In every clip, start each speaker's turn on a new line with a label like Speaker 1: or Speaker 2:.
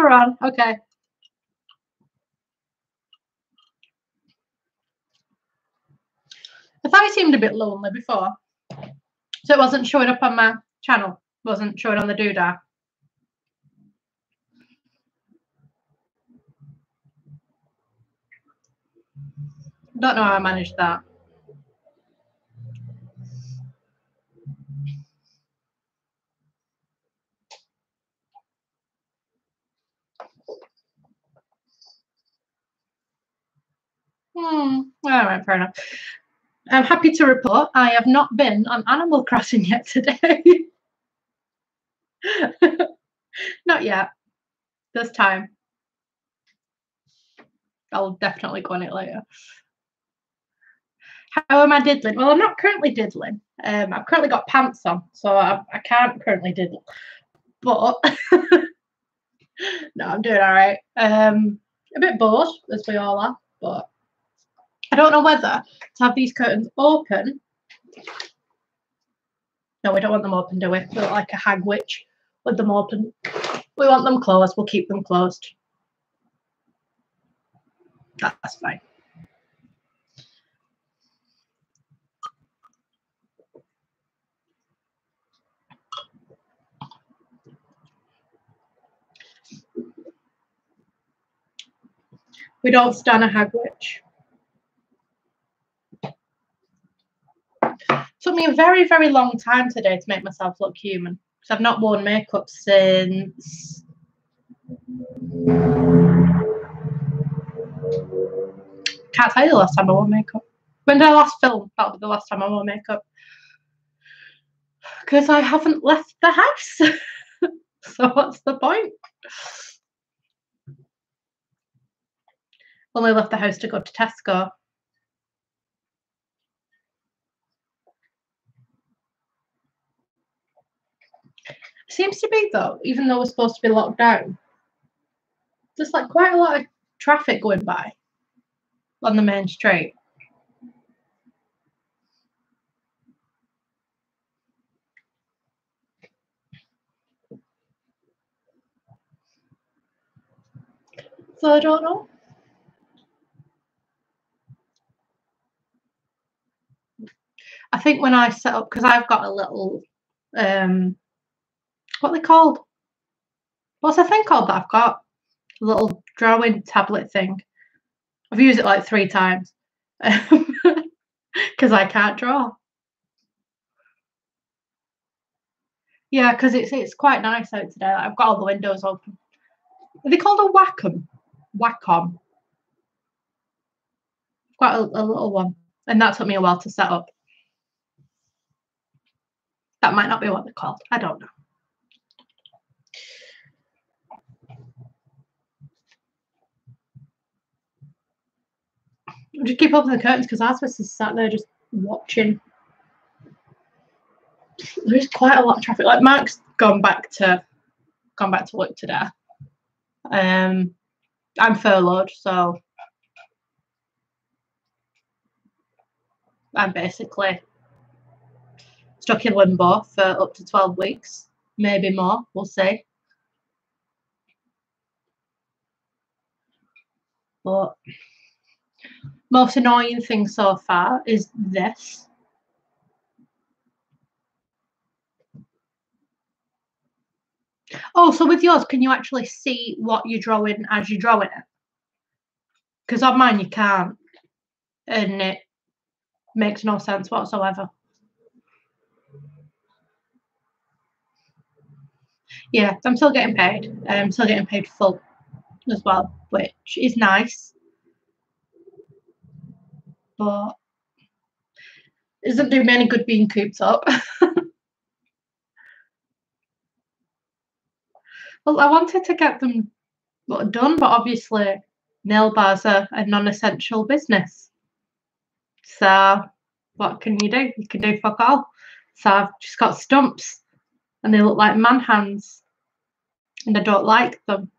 Speaker 1: we're on. Okay. I thought it seemed a bit lonely before. So it wasn't showing up on my channel. It wasn't showing on the doodah. Don't know how I managed that. All right, fair enough. I'm happy to report I have not been on Animal Crossing yet today. Not yet. This time. I'll definitely go on it later. How am I diddling? Well, I'm not currently diddling. I've currently got pants on, so I can't currently diddle. But no, I'm doing all right. A bit bored, as we all are, but I don't know whether to have these curtains open. No, we don't want them open, do we? We look like a hag witch with them open. We want them closed. We'll keep them closed. That's fine. We don't stand a hag witch. Took me a very, very long time today to make myself look human because I've not worn makeup since can't tell you the last time I wore makeup. When did I last film? That'll be the last time I wore makeup because I haven't left the house. So what's the point? Only left the house to go to Tesco. Seems to be though, even though we're supposed to be locked down, there's like quite a lot of traffic going by on the main street. So I don't know. I think when I set up, because I've got a little, what are they called? What's the thing called that I've got? A little drawing tablet thing. I've used it like 3 times because I can't draw. Yeah, because it's quite nice out today. Like, I've got all the windows open. Are they called a Wacom? Wacom. I've got a little one, and that took me a while to set up. That might not be what they're called. I don't know. I'll just keep open the curtains because Asmus is sat there just watching. There's quite a lot of traffic. Like Mark's gone back to work today. I'm furloughed, so I'm basically stuck in limbo for up to 12 weeks, maybe more. We'll see. But most annoying thing so far is this. Oh, so with yours, can you actually see what you're drawing as you're drawing it? Because on mine you can't, and it makes no sense whatsoever. Yeah, I'm still getting paid. I'm still getting paid full as well, which is nice. But it doesn't do me any good being cooped up. Well, I wanted to get them done, but obviously nail bars are a non-essential business. So what can you do? You can do fuck all. So I've just got stumps and they look like man hands and I don't like them.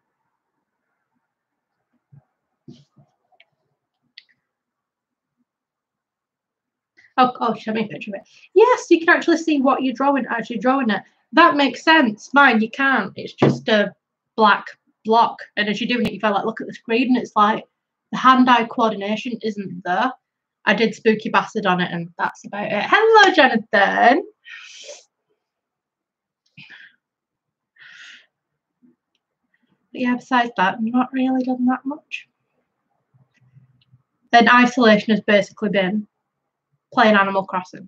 Speaker 1: Oh, show me a picture of it. Yes, you can actually see what you're drawing as you're drawing it. That makes sense. Mine, you can't. It's just a black block. And as you're doing it, you feel like, look at the screen, and it's like the hand-eye coordination isn't there. I did Spooky Bastard on it, and that's about it. Hello, Jonathan. But yeah, besides that, I've not really done that much. Then isolation has basically been playing Animal Crossing.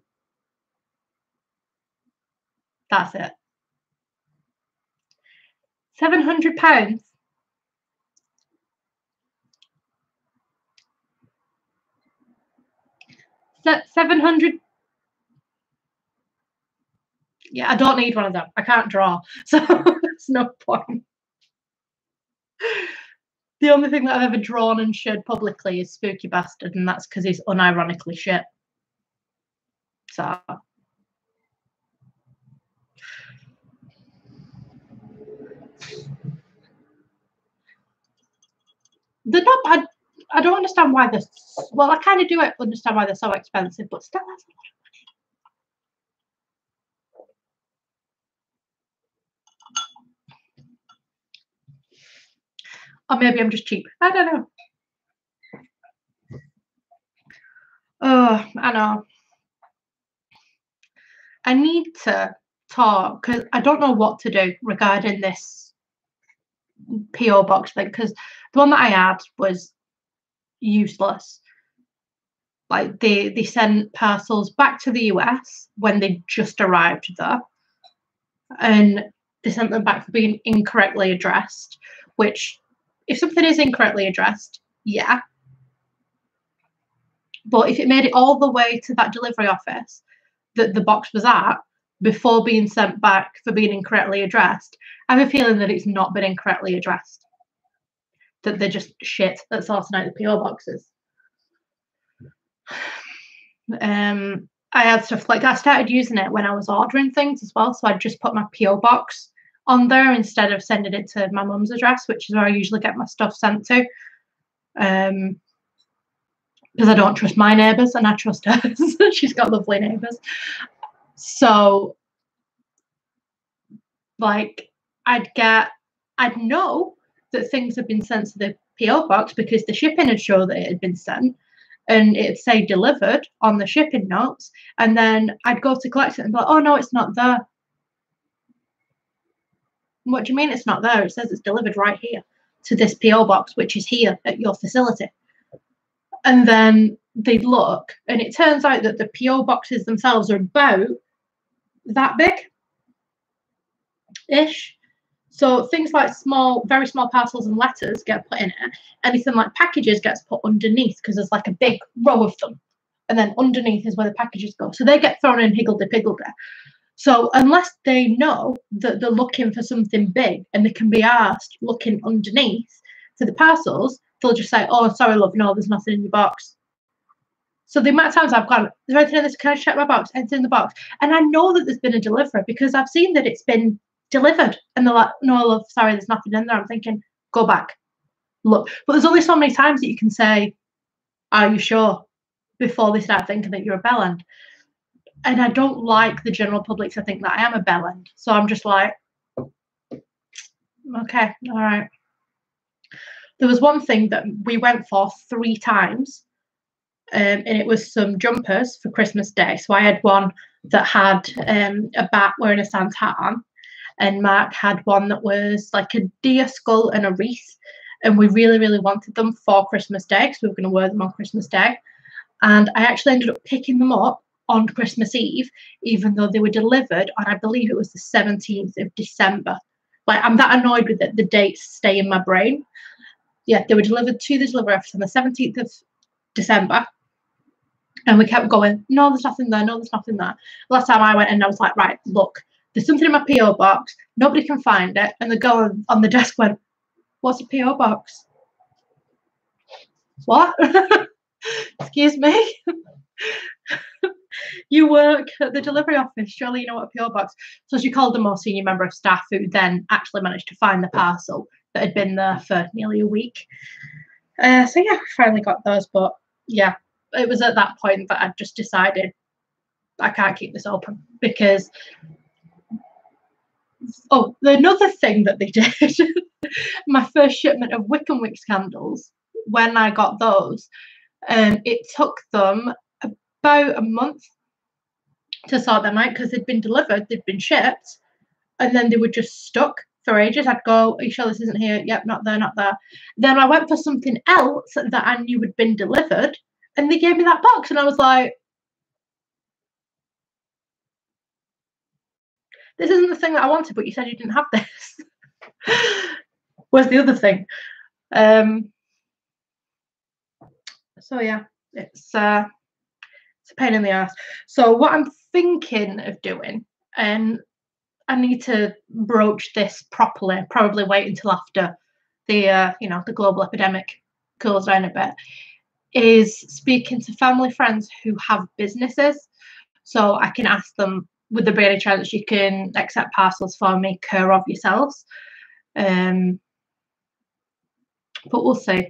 Speaker 1: That's it. £700. That's 700. Yeah, I don't need one of them. I can't draw, so it's no point. The only thing that I've ever drawn and shared publicly is Spooky Bastard, and that's because he's unironically shit. So they're not bad. I don't understand why they're. Well, I kind of do understand why they're so expensive, but still, that's a lot of money. Or maybe I'm just cheap. I don't know. Oh, I know. I need to talk because I don't know what to do regarding this PO box thing, because the one that I had was useless. Like they sent parcels back to the US when they just arrived there, and they sent them back for being incorrectly addressed. Which, if something is incorrectly addressed, yeah. But if it made it all the way to that delivery office that the box was at before being sent back for being incorrectly addressed, I have a feeling that it's not been incorrectly addressed. That they're just shit at sorting out the PO boxes. I had stuff like I started using it when I was ordering things as well. So I'd just put my PO box on there instead of sending it to my mum's address, which is where I usually get my stuff sent to. Because I don't trust my neighbours and I trust hers. She's got lovely neighbours. So, like, I'd know that things had been sent to the PO box because the shipping had shown that it had been sent, and it'd say delivered on the shipping notes, and then I'd go to collect it and be like, oh no, it's not there. What do you mean it's not there? It says it's delivered right here to this PO box, which is here at your facility. And then they'd look, and it turns out that the PO boxes themselves are about that big-ish. So things like very small parcels and letters get put in it. Anything like packages gets put underneath because there's like a big row of them. And then underneath is where the packages go. So they get thrown in higgledy-piggledy. So unless they know that they're looking for something big and they can be asked looking underneath for the parcels, they'll just say, oh, sorry, love, no, there's nothing in your box. So the amount of times I've gone, is there anything in this? Can I check my box? Anything in the box? And I know that there's been a delivery because I've seen that it's been delivered. And they're like, no, love, sorry, there's nothing in there. I'm thinking, go back, look. But there's only so many times that you can say, are you sure? Before they start thinking that you're a bellend. And I don't like the general public to think that I am a bellend. So I'm just like, okay, all right. There was one thing that we went for 3 times, and it was some jumpers for Christmas Day. So I had one that had a bat wearing a Santa hat on, and Mark had one that was like a deer skull and a wreath. And we really, really wanted them for Christmas Day because we were going to wear them on Christmas Day. And I actually ended up picking them up on Christmas Eve, even though they were delivered on, I believe it was the 17th of December. Like, I'm that annoyed with it, the dates stay in my brain. Yeah, they were delivered to the delivery office on the 17th of December. And we kept going, no, there's nothing there, no, there's nothing there. Last time I went in, I was like, right, look, there's something in my PO box, nobody can find it. And the girl on the desk went, what's a PO box? What? Excuse me? You work at the delivery office, surely you know what a PO box. So she called the more senior member of staff who then actually managed to find the parcel that had been there for nearly a week. So yeah, we finally got those. But yeah, it was at that point that I just decided I can't keep this open because another thing that they did my first shipment of Wiccan Wicks candles, when I got those, it took them about a month to sort them out because they'd been delivered, they'd been shipped, and then they were just stuck for ages. I'd go, are you sure this isn't here? Yep, not there, not there. Then I went for something else that I knew had been delivered, and they gave me that box, and I was like, this isn't the thing that I wanted, but you said you didn't have this. Where's the other thing? So yeah, it's a pain in the ass. So what I'm thinking of doing, and I need to broach this properly, probably wait until after the the global epidemic cools down a bit, is speaking to family friends who have businesses, so I can ask them, would there be any chance you can accept parcels for me, care of yourselves? But we'll see.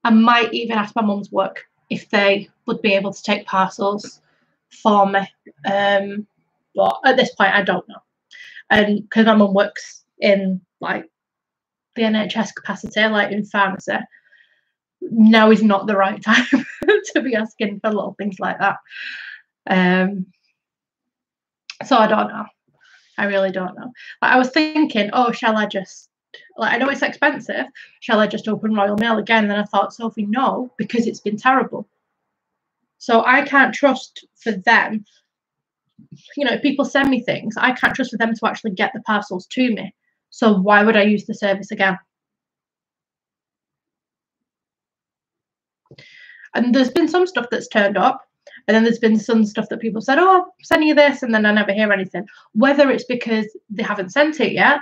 Speaker 1: I might even ask my mum's work if they would be able to take parcels for me. But at this point, I don't know. And because my mum works in like the NHS capacity, like in pharmacy, now is not the right time to be asking for little things like that. So I don't know. I really don't know. Like, I was thinking, oh, shall I just, like, I know it's expensive. Shall I just open Royal Mail again? And then I thought, Sophie, no, because it's been terrible. So I can't trust for them. You know, if people send me things, I can't trust for them to actually get the parcels to me. So why would I use the service again? And there's been some stuff that's turned up, and then there's been some stuff that people said, oh, I'll send you this, and then I never hear anything. Whether it's because they haven't sent it yet,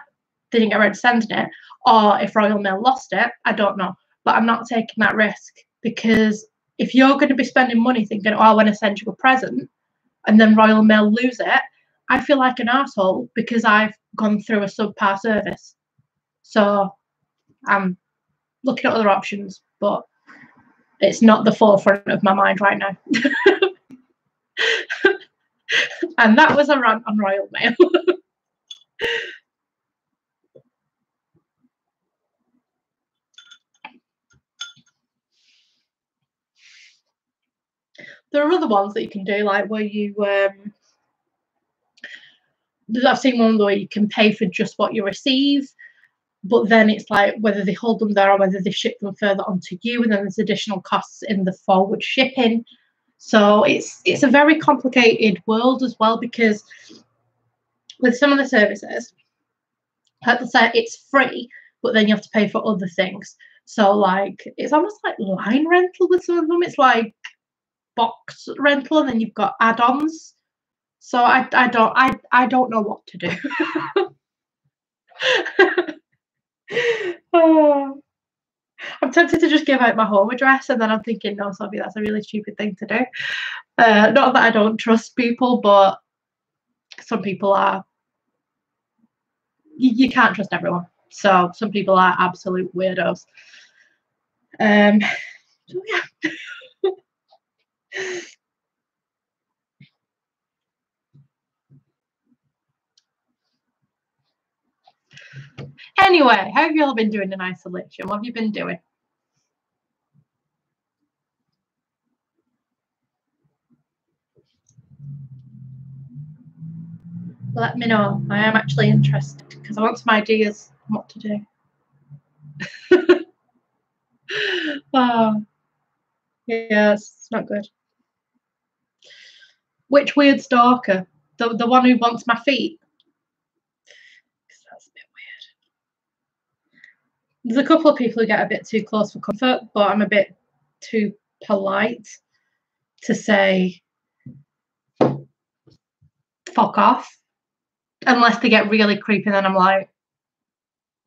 Speaker 1: they didn't get around to sending it, or if Royal Mail lost it, I don't know. But I'm not taking that risk, because if you're going to be spending money thinking, oh, I want to send you a present, and then Royal Mail lose it, I feel like an arsehole because I've gone through a subpar service. So I'm looking at other options, but it's not the forefront of my mind right now. And that was a rant on Royal Mail. There are other ones that you can do, like where you I've seen one where you can pay for just what you receive, but then it's like whether they hold them there or whether they ship them further onto you, and then there's additional costs in the forward shipping. So it's a very complicated world as well, because with some of the services, like they say, it's free, but then you have to pay for other things. So like it's almost like line rental with some of them. It's like box rental, and then you've got add-ons. So I don't know what to do. Oh, I'm tempted to just give out my home address, and then I'm thinking, no, Sophie, that's a really stupid thing to do. Not that I don't trust people, but some people are. You can't trust everyone. So some people are absolute weirdos. So yeah. Anyway, how have you all been doing in isolation? What have you been doing? Let me know. I am actually interested because I want some ideas on what to do. Oh, yeah, it's not good. Which weird stalker? The one who wants my feet? That's a bit weird. There's a couple of people who get a bit too close for comfort, but I'm a bit too polite to say fuck off. Unless they get really creepy, then I'm like,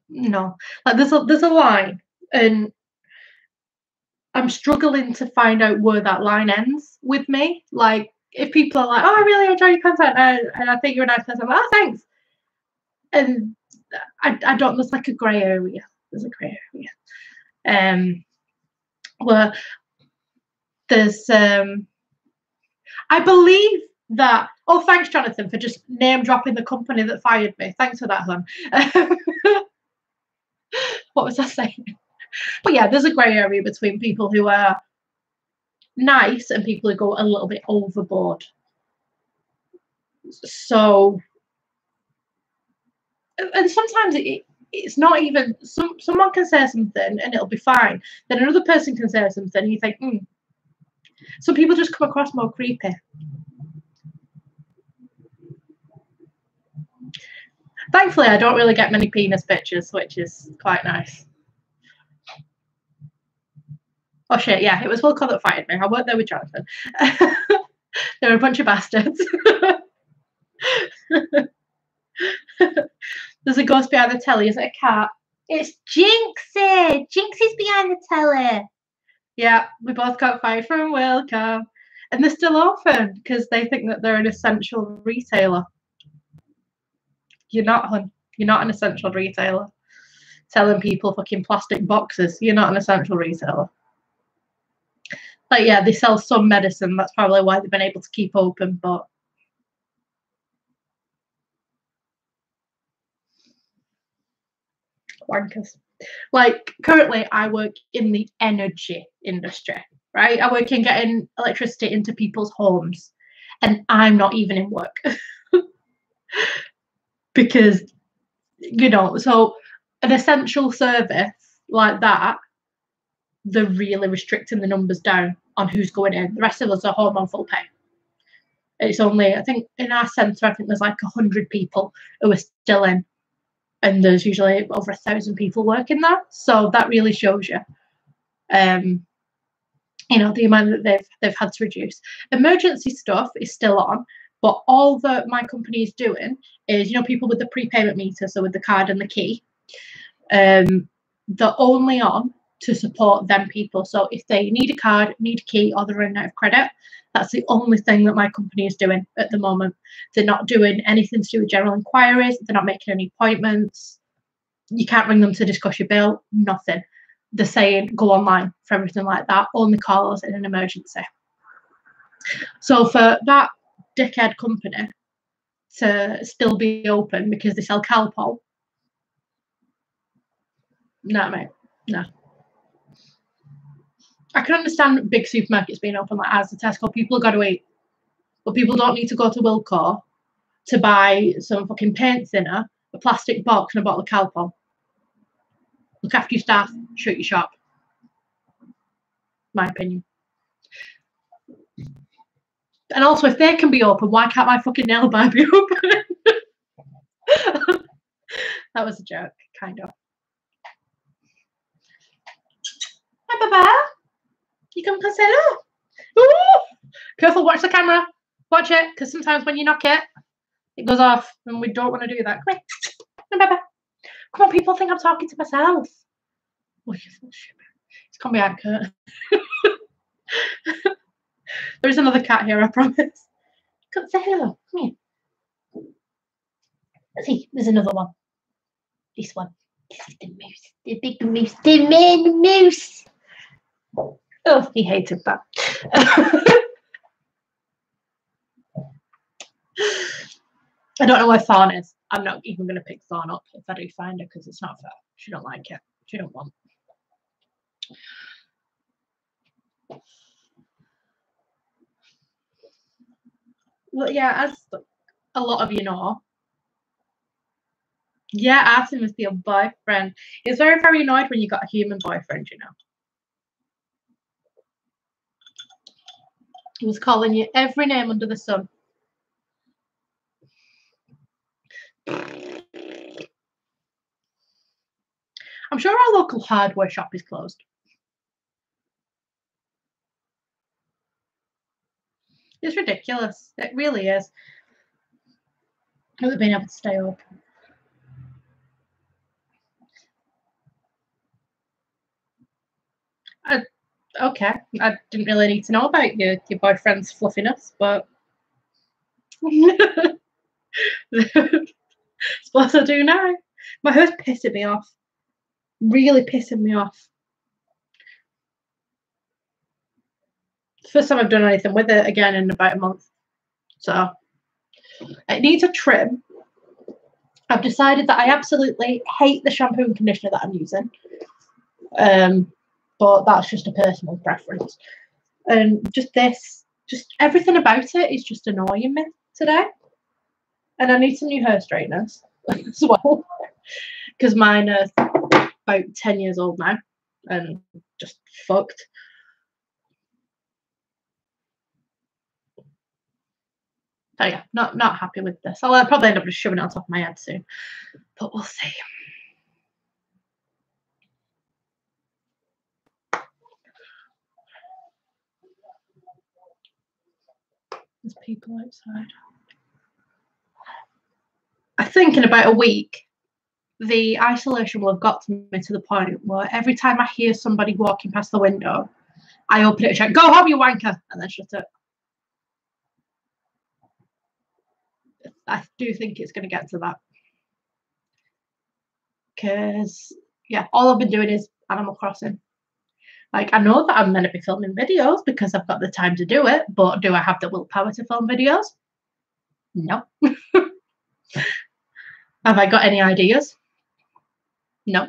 Speaker 1: no. Like there's a line, and I'm struggling to find out where that line ends with me. Like if people are like, oh, I really enjoy your content, and I think you're a nice person, I'm like, oh, thanks. And I don't. There's like a grey area. There's a grey area. Where there's I believe that. Oh, thanks, Jonathan, for just name dropping the company that fired me. Thanks for that, hon. What was I saying? But yeah, there's a grey area between people who are nice and people who go a little bit overboard. So, and sometimes it's not even, someone can say something and it'll be fine. Then another person can say something and you think, Some people just come across more creepy. Thankfully, I don't really get many penis pictures, which is quite nice. Oh shit, yeah, it was Wilco that fired me. I weren't there with Jonathan. They were a bunch of bastards. There's a ghost behind the telly. Is it a cat? It's Jinxie! Jinxie's behind the telly. Yeah, we both got fired from Wilco. And they're still open because they think that they're an essential retailer. You're not, hun. You're not an essential retailer. Selling people fucking plastic boxes. You're not an essential retailer. Like, yeah, they sell some medicine. That's probably why they've been able to keep open, but wankers. Like, currently, I work in the energy industry, right? I work in getting electricity into people's homes, and I'm not even in work. Because, so an essential service like that, they're really restricting the numbers down on who's going in. The rest of us are home on full pay. It's only, I think, in our centre, I think there's like 100 people who are still in, and there's usually over 1,000 people working there. So that really shows you, the amount that they've had to reduce. Emergency stuff is still on, but all that my company is doing is, people with the prepayment meter, so with the card and the key, they're only on to support them people. So if they need a card, need a key, or they're running out of credit, that's the only thing that my company is doing at the moment. They're not doing anything to do with general inquiries. They're not making any appointments. You can't ring them to discuss your bill, nothing. They're saying go online for everything like that. Only call us in an emergency. So for that dickhead company to still be open because they sell Calpol, no, mate, no. I can understand big supermarkets being open like ours, the Tesco. People have got to eat. But people don't need to go to Wilco to buy some fucking paint thinner, a plastic box, and a bottle of Calpol. Look after your staff, shut your shop. My opinion. And also, if they can be open, why can't my fucking nail bar be open? That was a joke, kind of. Hi, Baba. You come say hello. Ooh! Careful, watch the camera. Watch it, because sometimes when you knock it, it goes off, and we don't want to do that. Come here. Baba. Come on, people think I'm talking to myself. Oh, you full shit. It's come behind Kurt. There's another cat here, I promise. Come say hello. Come here. Let's see, there's another one. This one. This is the moose. The big moose. The man moose. Oh, he hated that. I don't know where Thorn is. I'm not even going to pick Thorn up if I do find her because it's not fair. She don't like it. She don't want. Well, yeah, as a lot of you know, yeah, Artem is your boyfriend. He's very, very annoyed when you got a human boyfriend, He was calling you every name under the sun. I'm sure our local hardware shop is closed. It's ridiculous. It really is. I haven't been able to stay open. Okay, I didn't really need to know about your boyfriend's fluffiness, but suppose I do now. My hair's pissing me off. Really pissing me off. First time I've done anything with it again in about a month. So it needs a trim. I've decided that I absolutely hate the shampoo and conditioner that I'm using. But that's just a personal preference. And just everything about it is just annoying me today. And I need some new hair straighteners as well. Because mine are about 10 years old now and just fucked. So yeah, not happy with this. I'll probably end up just shoving it on top of my head soon. But we'll see. There's people outside. I think in about a week, the isolation will have got to me to the point where every time I hear somebody walking past the window, I open it and shout, "Go home, you wanker!" and then shut it. I do think it's going to get to that. Because, yeah, all I've been doing is Animal Crossing. Like, I know that I'm meant to be filming videos because I've got the time to do it, but do I have the willpower to film videos? No. Have I got any ideas? No.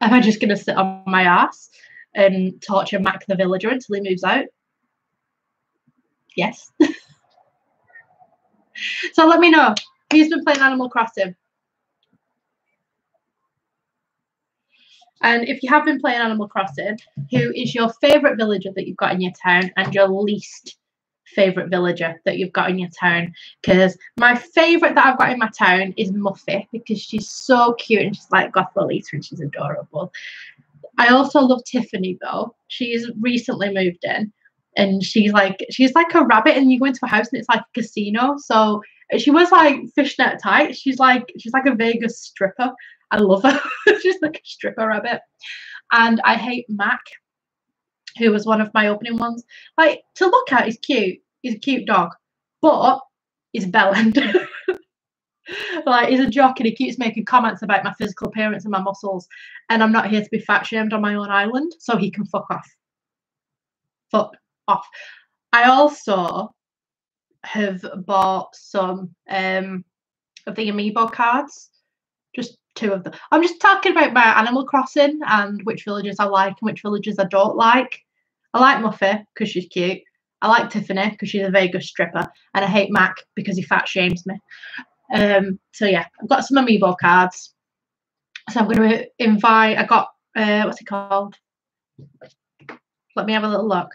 Speaker 1: Am I just going to sit on my ass and torture Mac the villager until he moves out? Yes. So let me know who's been playing Animal Crossing. And if you have been playing Animal Crossing, who is your favourite villager that you've got in your town and your least favourite villager that you've got in your town? Because my favourite that I've got in my town is Muffy, because she's so cute and she's like Goth Lolita and she's adorable. I also love Tiffany though. She's recently moved in and she's like a rabbit, and you go into a house and it's like a casino. So she wears like fishnet tights. She's like a Vegas stripper. I love her. She's like a stripper rabbit. And I hate Mac, who was one of my opening ones. Like, to look at, he's cute. He's a cute dog, but he's bellend. Like, he's a jock and he keeps making comments about my physical appearance and my muscles, and I'm not here to be fat shamed on my own island, so he can fuck off. Fuck off. I also have bought some of the amiibo cards, just 2 of them. I'm just talking about my Animal Crossing and which villagers I like and which villagers I don't like. I like Muffy because she's cute. I like Tiffany because she's a Vegas stripper, and I hate Mac because he fat shames me. So yeah, I've got some amiibo cards. So I'm going to invite. I got what's it called? Let me have a little look.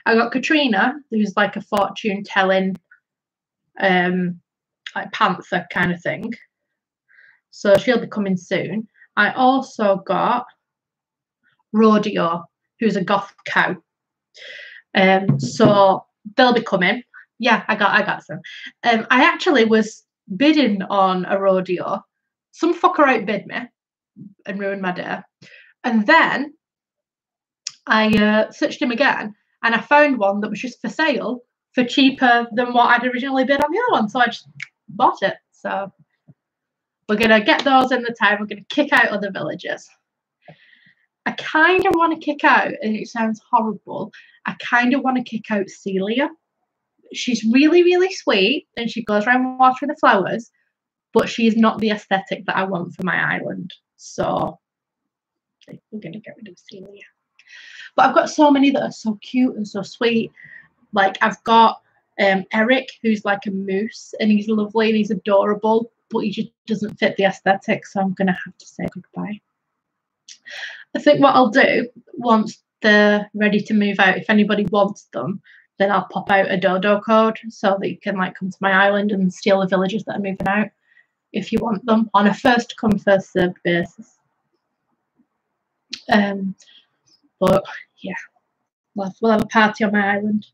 Speaker 1: I got Katrina, who's like a fortune telling, like panther kind of thing. So she'll be coming soon. I also got Rodeo, who's a goth cow. So they'll be coming. Yeah, I got some. I actually was bidding on a Rodeo. Some fucker outbid me and ruined my day. And then I searched him again and I found one that was just for sale for cheaper than what I'd originally bid on the other one. So I just bought it. So we're going to get those in the town. We're going to kick out other villagers. I kind of want to kick out, and it sounds horrible, I kind of want to kick out Celia. She's really, really sweet and she goes around watering the flowers, but she's not the aesthetic that I want for my island. So we're going to get rid of Celia. But I've got so many that are so cute and so sweet. Like, I've got Eric, who's like a moose, and he's lovely and he's adorable, but he just doesn't fit the aesthetic, so I'm going to have to say goodbye. I think what I'll do, once they're ready to move out, if anybody wants them, then I'll pop out a dodo code so that you can like come to my island and steal the villagers that are moving out if you want them, on a first come first served basis. But yeah, we'll have a party on my island.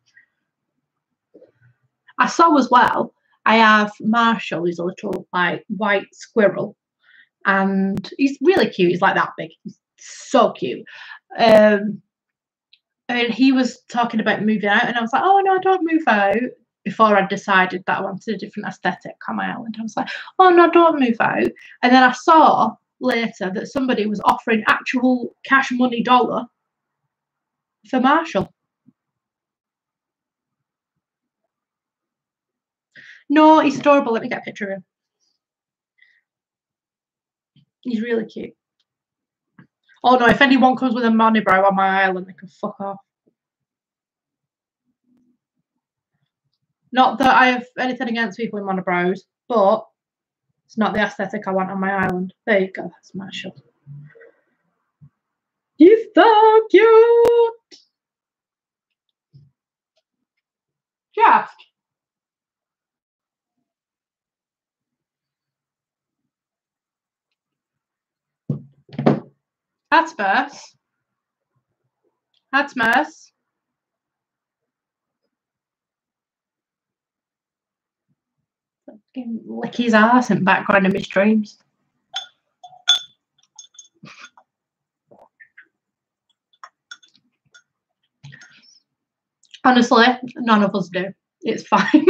Speaker 1: I saw as well, I have Marshall, who's a little like white squirrel, and he's really cute. He's like that big. He's so cute. And he was talking about moving out, and I was like, oh no, don't move out. Before I decided that I wanted a different aesthetic on my island, I was like, oh no, don't move out. And then I saw later that somebody was offering actual cash money dollar for Marshall. No, he's adorable. Let me get a picture of him. He's really cute. Oh no, if anyone comes with a monobrow on my island, they can fuck off. Not that I have anything against people with monobrows, but it's not the aesthetic I want on my island. There you go, that's Marshall. He's so cute! Just. That's Merce. That's Merce. Lick his ass in background of my streams. Honestly, none of us do. It's fine.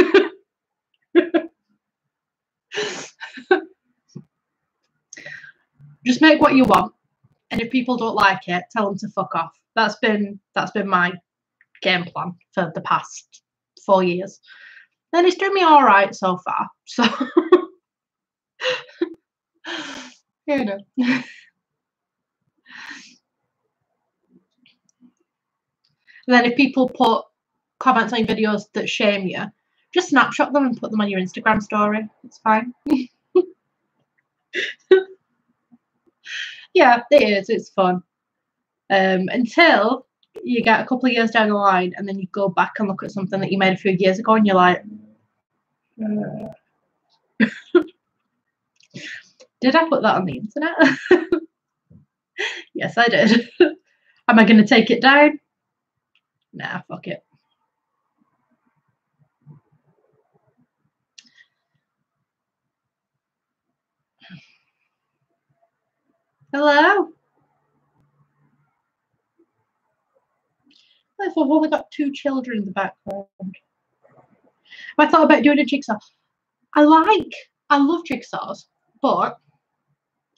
Speaker 1: Just make what you want, and if people don't like it, tell them to fuck off. That's been my game plan for the past 4 years, and it's doing me all right so far. So, you know. And then if people put comments on your videos that shame you, just snapshot them and put them on your Instagram story. It's fine. Yeah, it is. It's fun. Until you get a couple of years down the line and then you go back and look at something that you made a few years ago and you're like, did I put that on the internet? Yes, I did. Am I going to take it down? Nah, fuck it. Hello? I've only got 2 children in the background. I thought about doing a jigsaw. I love jigsaws, but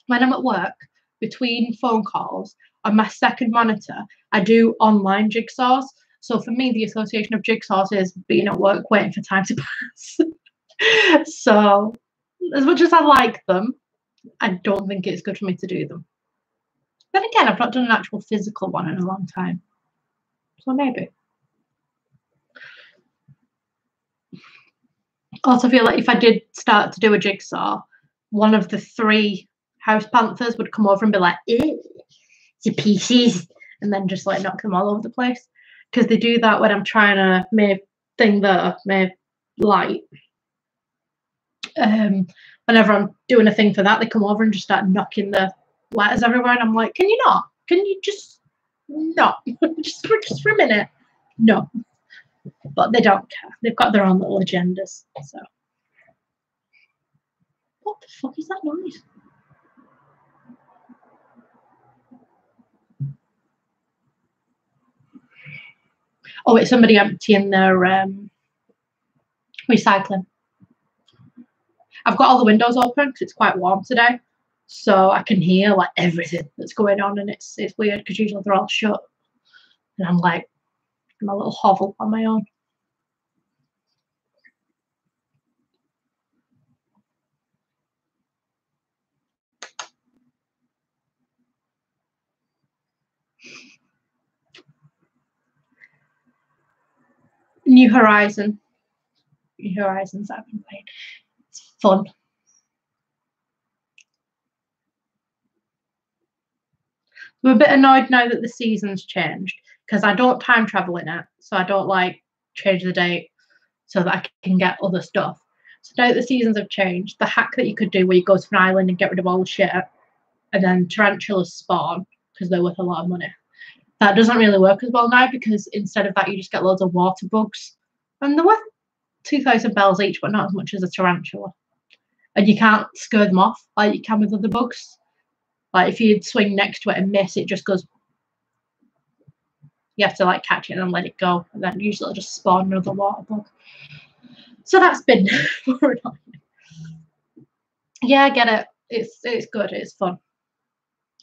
Speaker 1: when I'm at work, between phone calls on my second monitor, I do online jigsaws. So for me, the association of jigsaws is being at work waiting for time to pass. So as much as I like them, I don't think it's good for me to do them. Then again, I've not done an actual physical one in a long time. So maybe. I also feel like if I did start to do a jigsaw, one of the 3 house panthers would come over and be like, ew, it's your pieces, and then just like knock them all over the place. Because they do that when I'm trying to make light. Whenever I'm doing a thing for that, they come over and just start knocking the letters everywhere, and I'm like, can you not? Can you just not? just for a minute? No. But they don't care. They've got their own little agendas. So, what the fuck is that noise? Oh, it's somebody emptying their recycling. I've got all the windows open because it's quite warm today, so I can hear like everything that's going on, and it's weird because usually they're all shut, and I'm like in my little hovel on my own. New Horizons that I've been playing. It's fun. I'm a bit annoyed now that the season's changed because I don't time travel in it, so I don't like change the date so that I can get other stuff. So now that the seasons have changed, the hack that you could do where you go to an island and get rid of all the shit and then tarantulas spawn because they're worth a lot of money. That doesn't really work as well now because instead of that you just get loads of water bugs. And they're worth 2,000 bells each, but not as much as a tarantula. And you can't scare them off like you can with other bugs. Like if you swing next to it and miss, it just goes. You have to like catch it and then let it go, and then usually it'll just spawn another water bug. So that's been more annoying. Yeah, I get it. It's good. It's fun.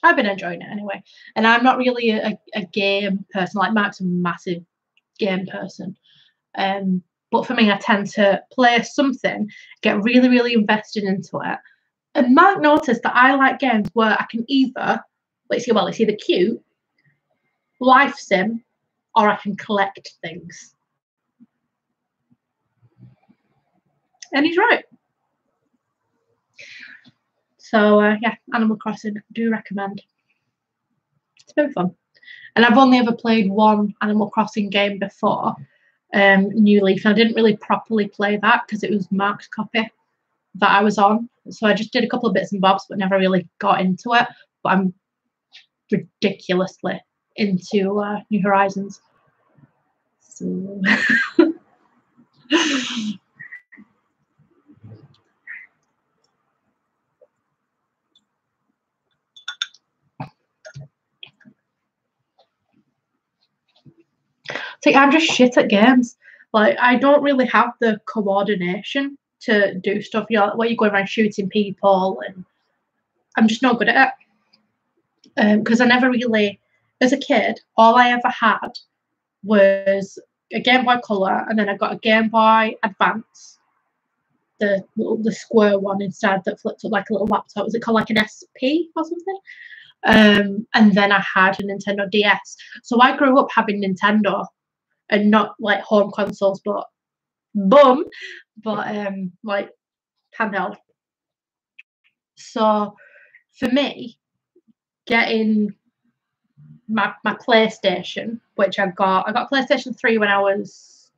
Speaker 1: I've been enjoying it anyway, and I'm not really a game person. Like Mark's a massive game person, But for me, I tend to play something, get really, really invested into it. And Mark noticed that I like games where I can either, it's either cute, life sim, or I can collect things. And he's right. So yeah, Animal Crossing, do recommend. It's very fun. And I've only ever played one Animal Crossing game before, New Leaf. And I didn't really properly play that because it was Mark's copy that I was on. So I just did a couple of bits and bobs, but never really got into it. But I'm ridiculously into New Horizons. So see, I'm just shit at games. Like, I don't really have the coordination to do stuff. You know, where you go around shooting people, and I'm just not good at it. Because I never really, as a kid, all I ever had was a Game Boy Color, and then I got a Game Boy Advance, the square one inside that flipped up like a little laptop. Was it called like an SP or something? And then I had a Nintendo DS. So I grew up having Nintendo and not like home consoles, but like handheld. So for me, getting my PlayStation, which I got PlayStation 3 when I was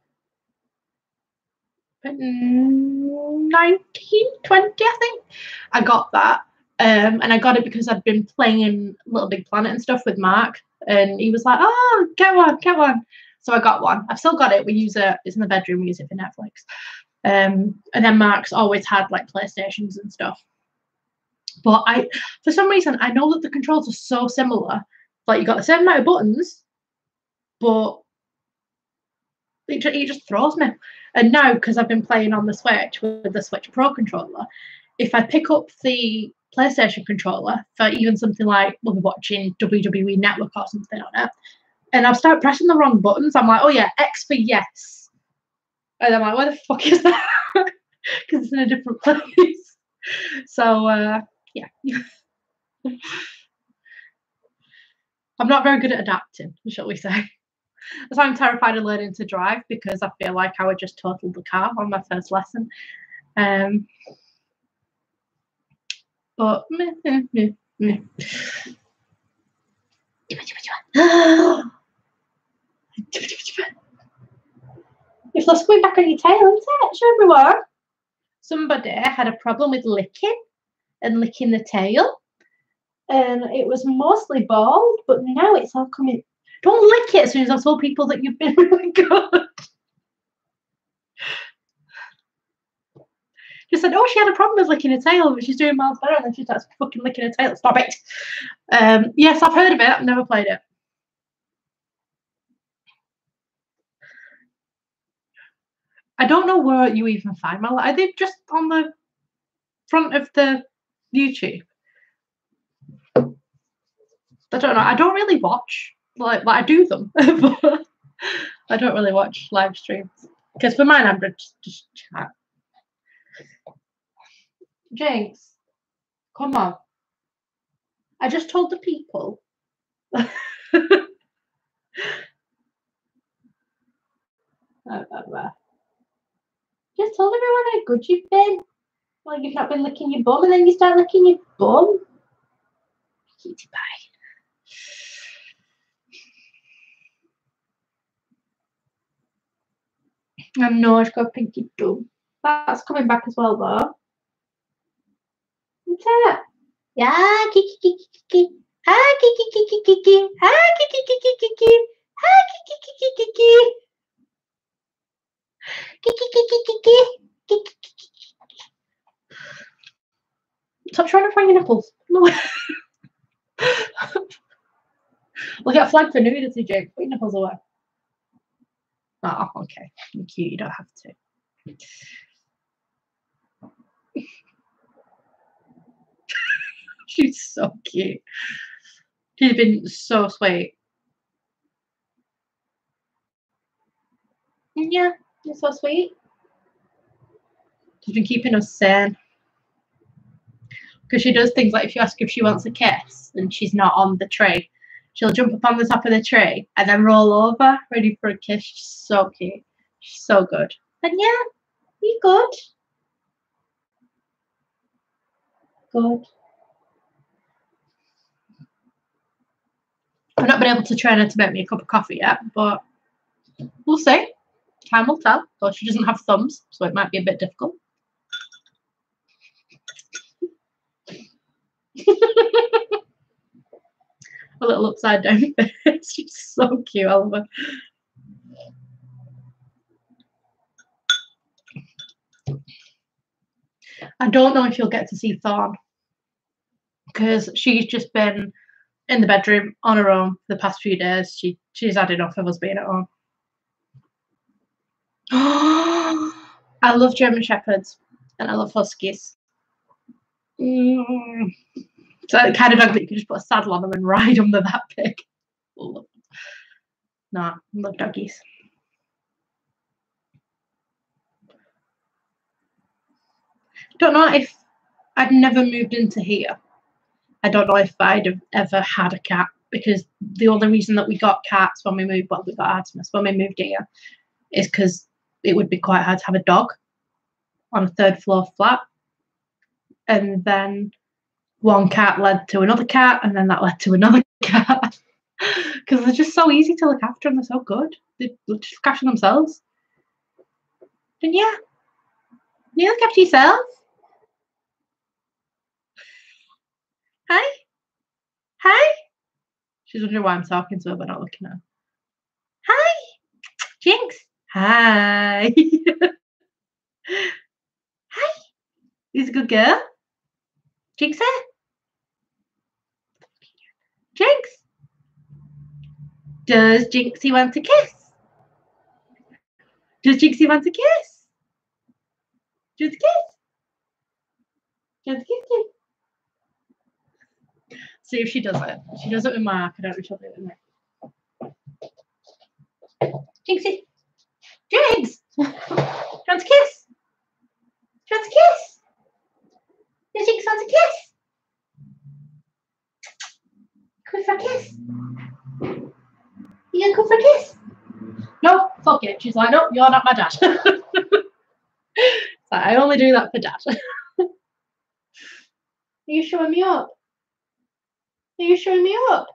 Speaker 1: 19, 20, I think. I got that. And I got it because I'd been playing Little Big Planet and stuff with Mark, and he was like, "Oh, get one." So I got one. I've still got it. We use it. It's in the bedroom. We use it for Netflix. And then Mark's always had like PlayStations and stuff. But for some reason, I know that the controls are so similar. Like, you got the same amount of buttons, but it just throws me. And now, because I've been playing on the Switch with the Switch Pro controller, if I pick up the PlayStation controller for even something like we'll be watching WWE Network or something on it, and I'll start pressing the wrong buttons, I'm like, oh yeah, X for yes. And I'm like, where the fuck is that? Because it's in a different place. So, yeah. I'm not very good at adapting, shall we say. That's why I'm terrified of learning to drive, because I feel like I would just total the car on my first lesson. But you've lost going back on your tail, isn't it? Show everyone. Somebody had a problem with licking the tail. And it was mostly bald, but now it's all coming. Don't lick it as soon as I told people that you've been really good. She said, oh, she had a problem with licking her tail, but she's doing miles better, and then she starts fucking licking her tail. Stop it. Yes, I've heard of it. I've never played it. I don't know where you even find my. Are they just on the front of the YouTube? I don't know. I don't really watch. Like I do them, but I don't really watch live streams. Because for mine, I'm just chat. Jinx, come on. I just told the people. Just told everyone how good you've been. Well, you've not been licking your bum, and then you start licking your bum. Cutie pie. I know, I've got a pinky toe. That's coming back as well, though. What's that? Yeah, kiki kiki kiki. Hi, kiki kiki kiki. Hi, kiki kiki kiki. Hi, kiki kiki kiki. Kiki kiki kiki. Kiki kiki. Stop trying to find your nipples. No. We'll get a flag for nudity, Jake. Put your nipples away. Oh, okay. You're cute. You don't have to. She's so cute. She's been so sweet. Yeah. You're so sweet. She's been keeping us sane. Because she does things like if you ask if she wants a kiss and she's not on the tree, she'll jump up on the top of the tree and then roll over, ready for a kiss. She's so cute. She's so good. And yeah, you good? Good. I've not been able to train her to make me a cup of coffee yet, but we'll see. Time will tell. Though she doesn't have thumbs, so it might be a bit difficult. A little upside down face. She's so cute, I love her. I don't know if you'll get to see Thorn because she's just been in the bedroom on her own for the past few days. She's had enough of us being at home. I love German Shepherds and I love Huskies. So the kind of dog that you can just put a saddle on them and ride them. They're that big. No, I love doggies. Don't know if I'd never moved into here. I don't know if I'd have ever had a cat because the only reason that we got cats when we moved, well, we got Artemis when we moved here, is because it would be quite hard to have a dog on a third floor flat. And then one cat led to another cat, and then that led to another cat. Because they're just so easy to look after and they're so good. They just look after themselves. And yeah, you look after yourself. Hi. Hi. She's wondering why I'm talking to her but not looking at her. Hi. Jinx. Hi. Hi. Is a good girl. Jinx her. Jinx. Does Jinxie want to kiss? Does Jinxie want to kiss? Do you want to kiss? Do you want to kiss? See if she does it. She does it with Mark. I don't know if she'll do it with me. Jinxie. Jinx. Do you want to kiss? Do you want to kiss? Does Jinx want to kiss? Come for a kiss. You gonna come for a kiss? No, fuck it. She's like, no, you're not my dad. So I only do that for dad. Are you showing me up? Are you showing me up?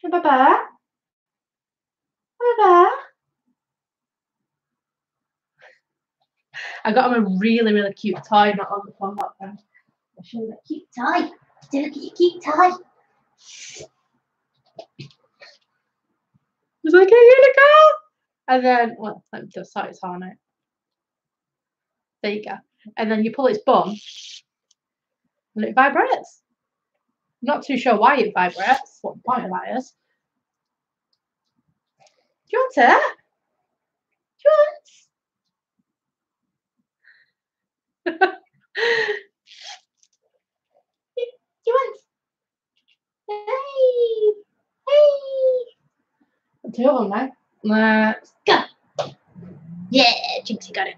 Speaker 1: Bye-bye. Bye-bye. I got him a really, really cute toy, not on the phone lockdown. I'll show you that cute toy. Look at your cute toy. He's like, here you go. And then, well, let me just sort his horn out. There you go. And then you pull its bum and it vibrates. I'm not too sure why it vibrates, what the point of that is. Do you want it? Do you want? Do you want? Hey! Hey! Two of them now. Let's go! Yeah, Jinxie got it.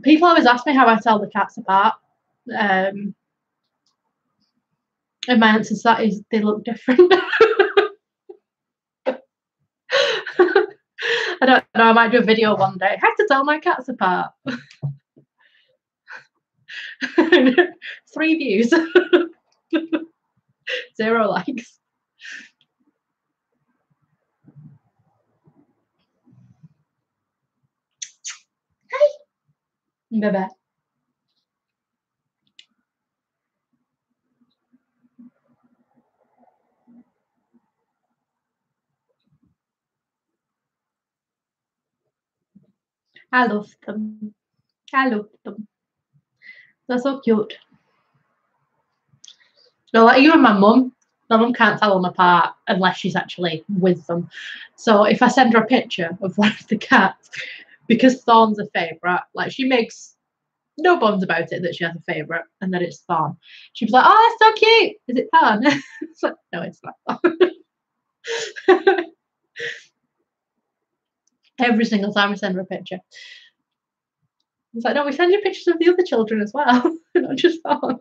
Speaker 1: People always ask me how I tell the cats apart. And my answer to that is they look different. I don't know, I might do a video one day. How to tell my cats apart. 3 views. 0 likes. Hi. Bye-bye. I love them. I love them. They're so cute. No, like even my mum can't tell them apart unless she's actually with them. So if I send her a picture of one of the cats, because Thorn's a favourite, like she makes no bones about it that she has a favourite and that it's Thorn. She'd be like, oh, that's so cute. Is it Thorn? It's like, no, it's not Thorn. Every single time we send her a picture. It's like, no, we send you pictures of the other children as well, not just Thorn.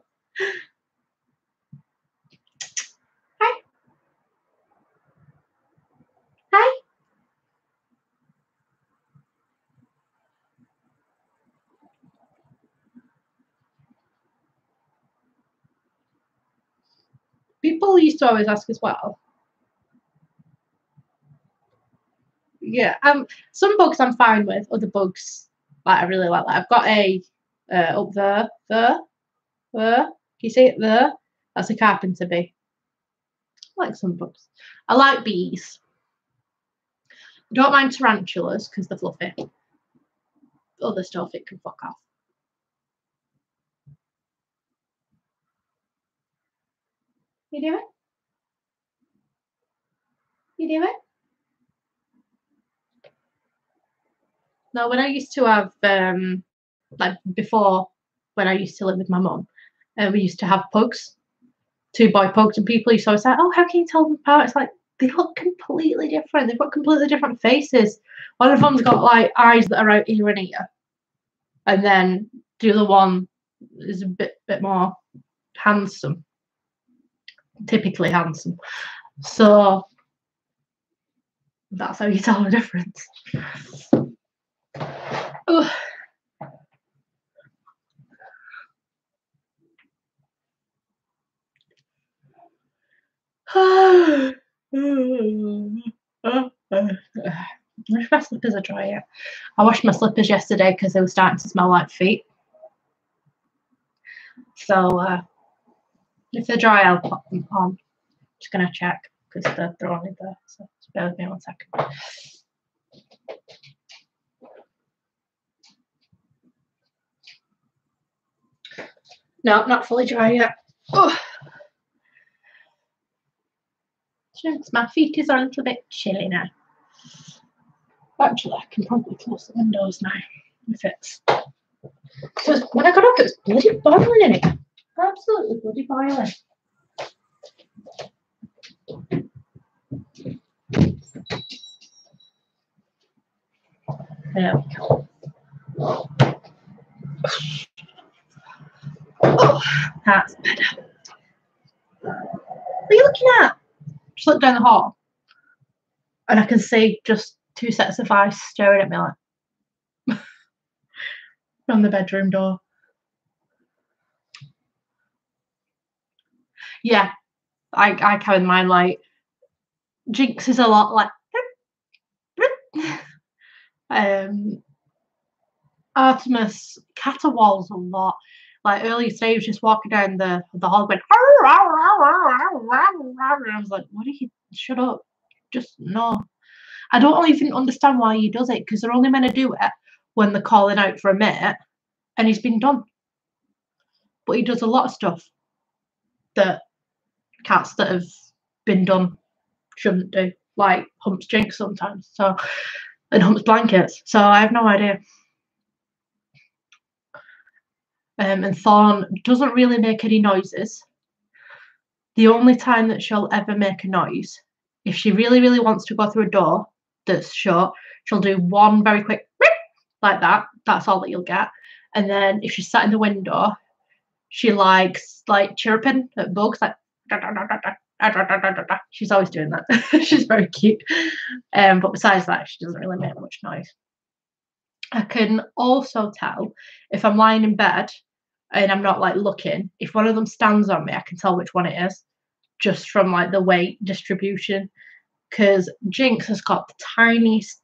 Speaker 1: Hi. Hi. People used to always ask as well. Yeah, some bugs I'm fine with. Other bugs, like I really like. I've got a up there. Can you see it there? That's a carpenter bee. I like some bugs. I like bees. I don't mind tarantulas because they're fluffy. Other stuff, it can fuck off. You do it? You do it? No, when I used to have, like before, when I used to live with my mum, we used to have pugs, two boy pugs, and people used to always say, oh, how can you tell them apart? It's like, they look completely different. They've got completely different faces. One of them's got like eyes that are out here and here, and then the other one is a bit more handsome, typically handsome. So that's how you tell the difference. Ugh. I wish my slippers are dry yet. I washed my slippers yesterday because they were starting to smell like feet. So if they're dry, I'll pop them on. Just gonna check because they're only there. So just bear with me 1 second. No, not fully dry yet. Oh. My feet is a little bit chilly now. Actually, I can probably close the windows now if it's. So when I got up, it was bloody boiling in it. Absolutely bloody boiling. There we go. Oh, that's better. What are you looking at? Just look down the hall, and I can see just two sets of eyes staring at me like from the bedroom door. Yeah, I carry mine like Jinx is a lot like Artemis caterwauls a lot. Like earlier today, he was just walking down the hall going, I was like, what are you? Shut up. Just no. I don't even understand why he does it because they're only meant to do it when they're calling out for a mate, and he's been done. But he does a lot of stuff that cats that have been done shouldn't do, like humps Jinx sometimes. So and humps blankets. So I have no idea. And Thorn doesn't really make any noises. The only time that she'll ever make a noise, if she really, really wants to go through a door that's shut, she'll do one very quick like that. That's all that you'll get. And then if she's sat in the window, she likes like chirping at bugs, like she's always doing that. She's very cute. But besides that, she doesn't really make much noise. I can also tell if I'm lying in bed and I'm not like looking, if one of them stands on me, I can tell which one it is just from like the weight distribution. Because Jinx has got the tiniest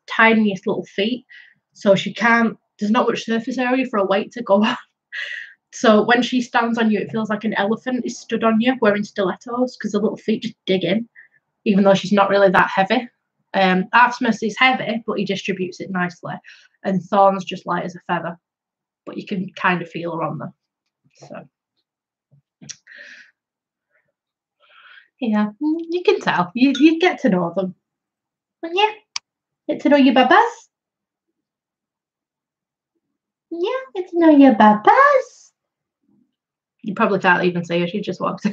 Speaker 1: little feet, so there's not much surface area for a weight to go on. So when she stands on you, it feels like an elephant is stood on you wearing stilettos because the little feet just dig in, even though she's not really that heavy. Artemis is heavy, but he distributes it nicely. And Thorn's just light as a feather, but you can kind of feel her on them. So yeah, you can tell. You get to know them. And yeah, get to know your babas. Yeah, it's no your babas. You probably can't even see her, she just walks.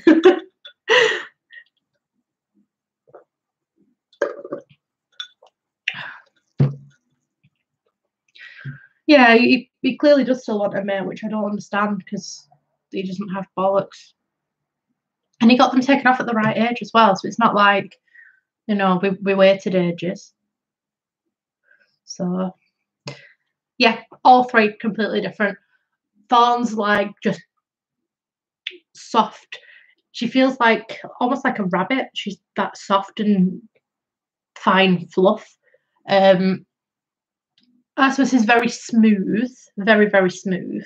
Speaker 1: Yeah, he clearly does still want a mate, which I don't understand because he doesn't have bollocks. And he got them taken off at the right age as well, so it's not like, you know, we waited ages. So yeah, all three completely different. Thorn's like just soft. She feels like almost like a rabbit. She's that soft and fine fluff. Asmus is very smooth, very, very smooth.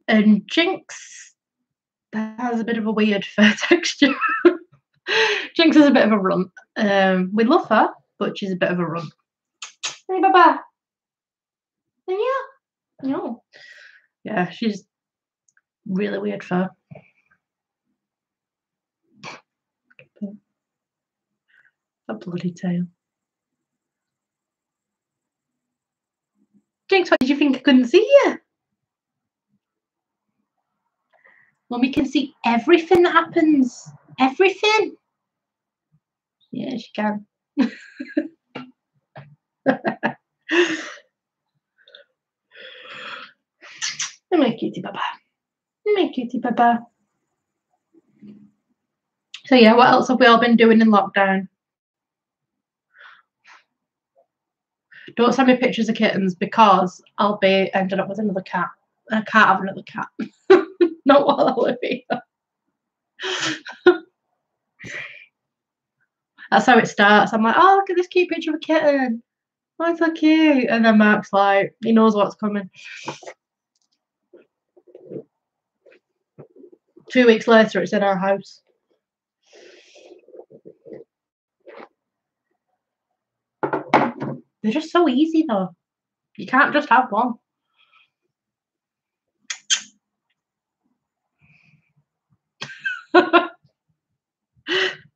Speaker 1: And Jinx has a bit of a weird fur texture. Jinx is a bit of a runt. We love her, but she's a bit of a runt. Hey, Baba. Yeah. No. Yeah, she's really weird fur. A bloody tail. Jinx, what did you think I couldn't see you? Mummy can see everything that happens. Everything. Yeah, she can. My cutie Baba. My cutie Baba. So yeah, what else have we all been doing in lockdown? Don't send me pictures of kittens because I'll be ending up with another cat. I can't have another cat. Not while I live here. That's how it starts. I'm like, oh, look at this cute picture of a kitten. Oh, it's so cute. And then Mark's like, he knows what's coming. 2 weeks later, it's in our house. They're just so easy, though. You can't just have one.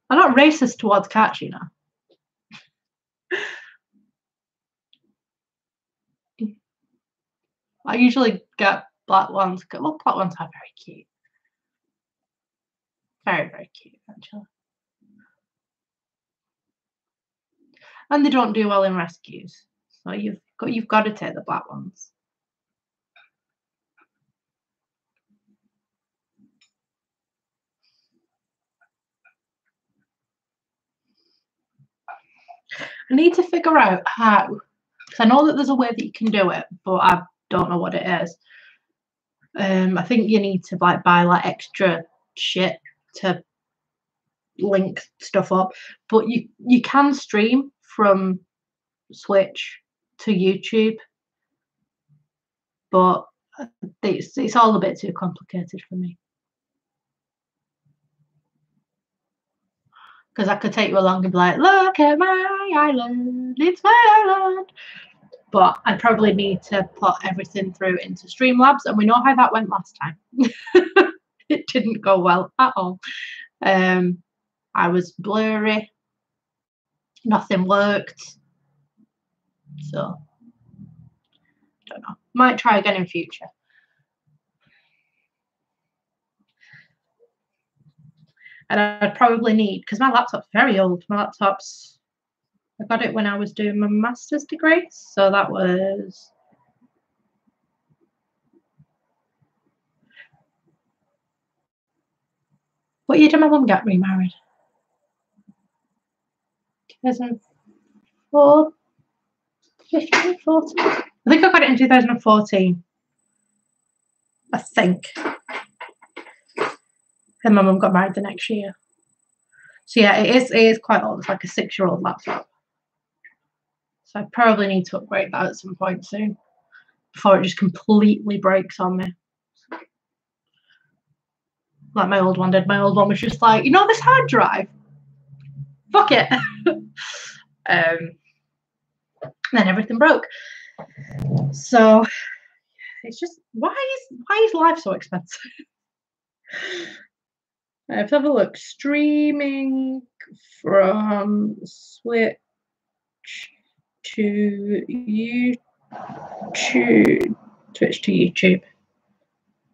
Speaker 1: I'm not racist towards cats, you know. I usually get black ones. Well, black ones are very cute. Very, very cute, actually. And they don't do well in rescues. So you've got to take the black ones. I need to figure out how, because I know that there's a way that you can do it, but I don't know what it is. I think you need to like buy like extra shit to link stuff up, but you can stream from Switch to YouTube, but it's all a bit too complicated for me. Because I could take you along and be like, look at my island, it's my island. But I probably need to put everything through into Streamlabs, and we know how that went last time. It didn't go well at all. I was blurry, nothing worked. So, don't know. Might try again in future. And I'd probably need, because my laptop's very old. My laptop's, I got it when I was doing my master's degree. So that was, what year did my mum get remarried? 2004, 15, 14. I think I got it in 2014. I think. And my mum got married the next year. So yeah, it is quite old. It's like a 6-year-old laptop. So I probably need to upgrade that at some point soon before it just completely breaks on me. Like my old one did. My old one was just like, you know, this hard drive? Fuck it. Then everything broke. So it's just, why is life so expensive? Let's have a look. Streaming from Switch to YouTube. Switch to YouTube.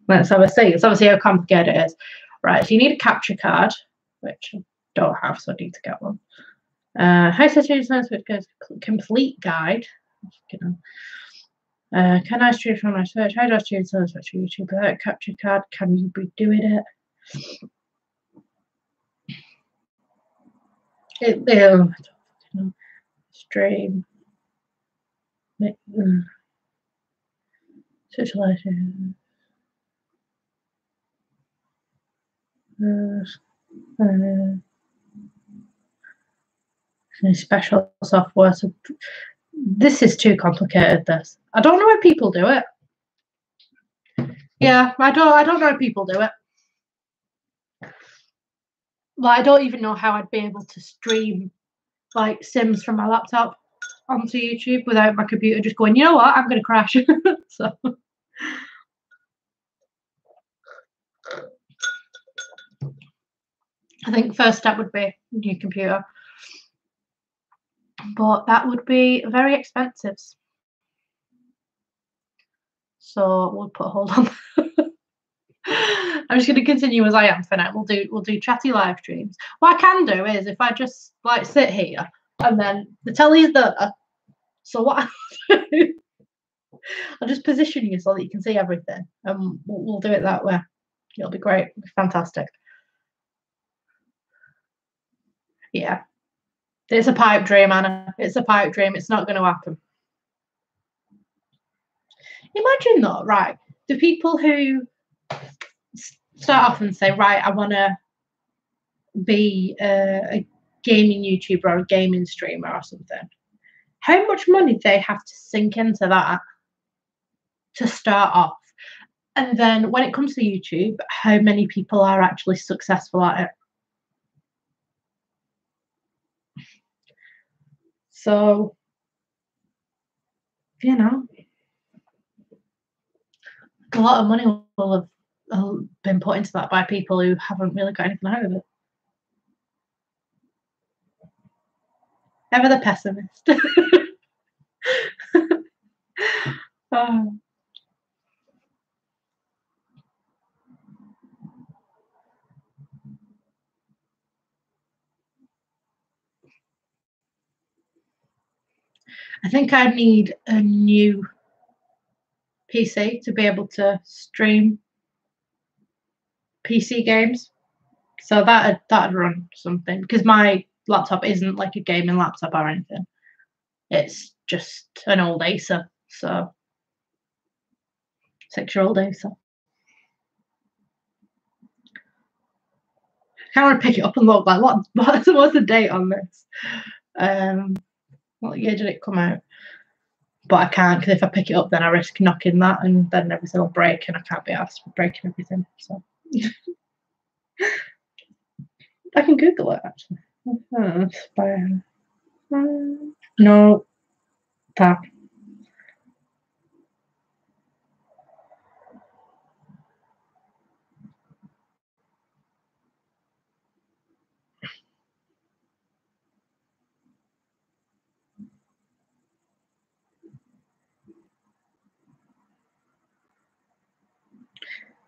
Speaker 1: Let's have a see. It's obviously how complicated it is. Right, so you need a capture card, which I don't have, so I need to get one. How to change the switch goes complete guide. Can I stream from my search? How do I stream the switch to YouTube without a capture card? Can you be doing it? Stream. Socialization. Special software. So this is too complicated. This. I don't know how people do it. Yeah, I don't know how people do it. Like, I don't even know how I'd be able to stream like Sims from my laptop onto YouTube without my computer just going, you know what, I'm going to crash. So I think first step would be new computer, but that would be very expensive. So we'll put a hold on. I'm just going to continue as I am for now. We'll do chatty live streams. What I can do is if I just like sit here and then the telly is there. So what I'll just position you so that you can see everything, and we'll do it that way. It'll be great. It'll be fantastic. Yeah, it's a pipe dream, Anna. It's a pipe dream. It's not going to happen. Imagine though, right? The people who start off and say, right, I want to be a gaming YouTuber or a gaming streamer or something. How much money they have to sink into that to start off, and then when it comes to YouTube, how many people are actually successful at it? So, you know, a lot of money will have been put into that by people who haven't really got anything out of it. Ever the pessimist. Oh. I think I need a new PC to be able to stream PC games. So that'd run something, because my laptop isn't like a gaming laptop or anything. It's just an old Acer, so 6-year-old Acer. I can't really pick it up and look like what's the date on this? What year did it come out? But I can't, because if I pick it up, then I risk knocking that, and then everything will break, and I can't be asked for breaking everything. So I can Google it actually. No, that.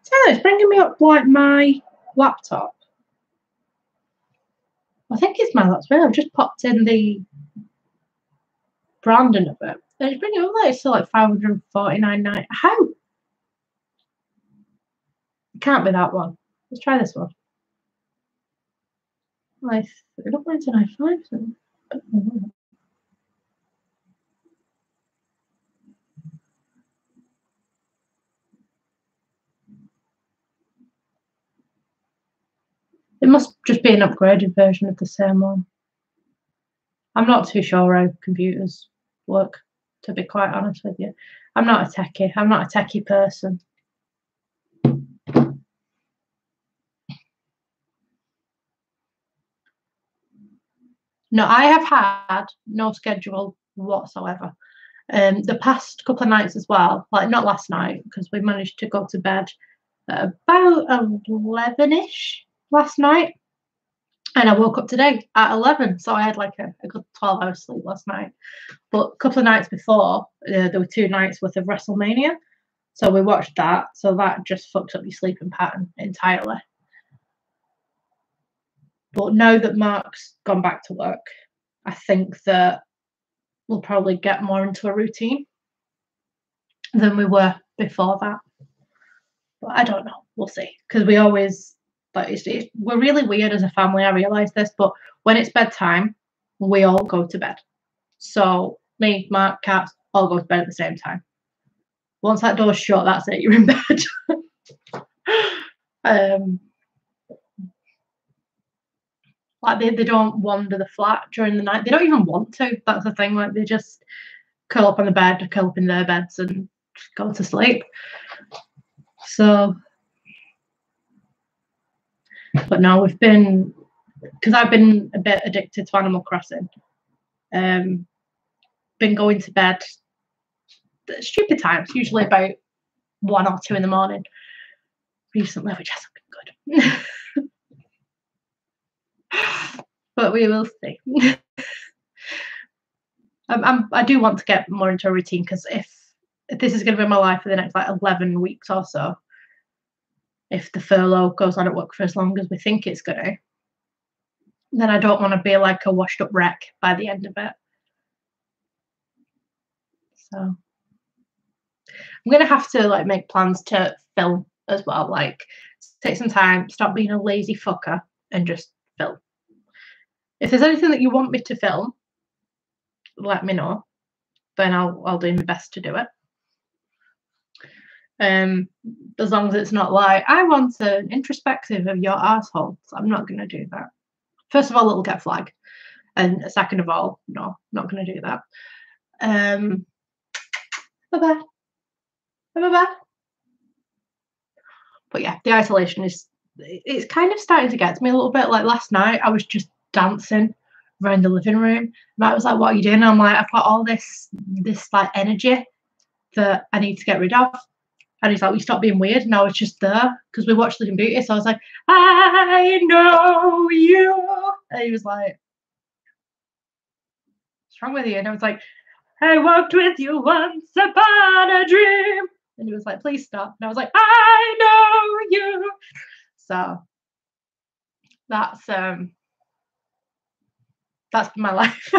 Speaker 1: So it's bringing me up like my laptop. I think it's my laptop. I've just popped in the branding of it. And it's bringing up like, so like 549.9. How? It can't be that one. Let's try this one. Like, I don't want an i5. It must just be an upgraded version of the same one. I'm not too sure how computers work, to be quite honest with you. I'm not a techie. I'm not a techie person. No, I have had no schedule whatsoever. The past couple of nights as well, like not last night, because we managed to go to bed at about 11-ish last night. And I woke up today at 11, so I had like a good 12 hours sleep last night. But a couple of nights before, there were 2 nights worth of WrestleMania. So we watched that. So that just fucks up your sleeping pattern entirely. But now that Mark's gone back to work, I think that we'll probably get more into a routine than we were before that. But I don't know. We'll see. Because we always, like, we're really weird as a family. I realise this. But when it's bedtime, we all go to bed. So me, Mark, Kat, all go to bed at the same time. Once that door's shut, that's it. You're in bed. Like they don't wander the flat during the night. They don't even want to. That's the thing. Like they just curl up on the bed, curl up in their beds, and go to sleep. So, but no, we've been, because I've been a bit addicted to Animal Crossing. Been going to bed at stupid times, usually about 1 or 2 in the morning. Recently, which hasn't been good. But we will see. I do want to get more into a routine, because if this is going to be my life for the next like 11 weeks or so, if the furlough goes on at work for as long as we think it's going to, then I don't want to be like a washed up wreck by the end of it. So I'm going to have to like make plans to film as well. Like take some time, stop being a lazy fucker, and just film. If there's anything that you want me to film, let me know. Then I'll do my best to do it. As long as it's not like, I want an introspective of your asshole. So I'm not going to do that. First of all, it'll get flagged. And second of all, no, not going to do that. Bye-bye. Bye-bye. But yeah, the isolation it's kind of starting to get to me a little bit. Like last night, I was just dancing around the living room. Matt was like, what are you doing? I'm like, I've got all this like energy that I need to get rid of. And he's like, we stop being weird. And I was just there because we watched Sleeping Beauty. So I was like, I know you. And he was like, what's wrong with you? And I was like, I walked with you once upon a dream. And he was like, please stop. And I was like, I know you. So that's been my life.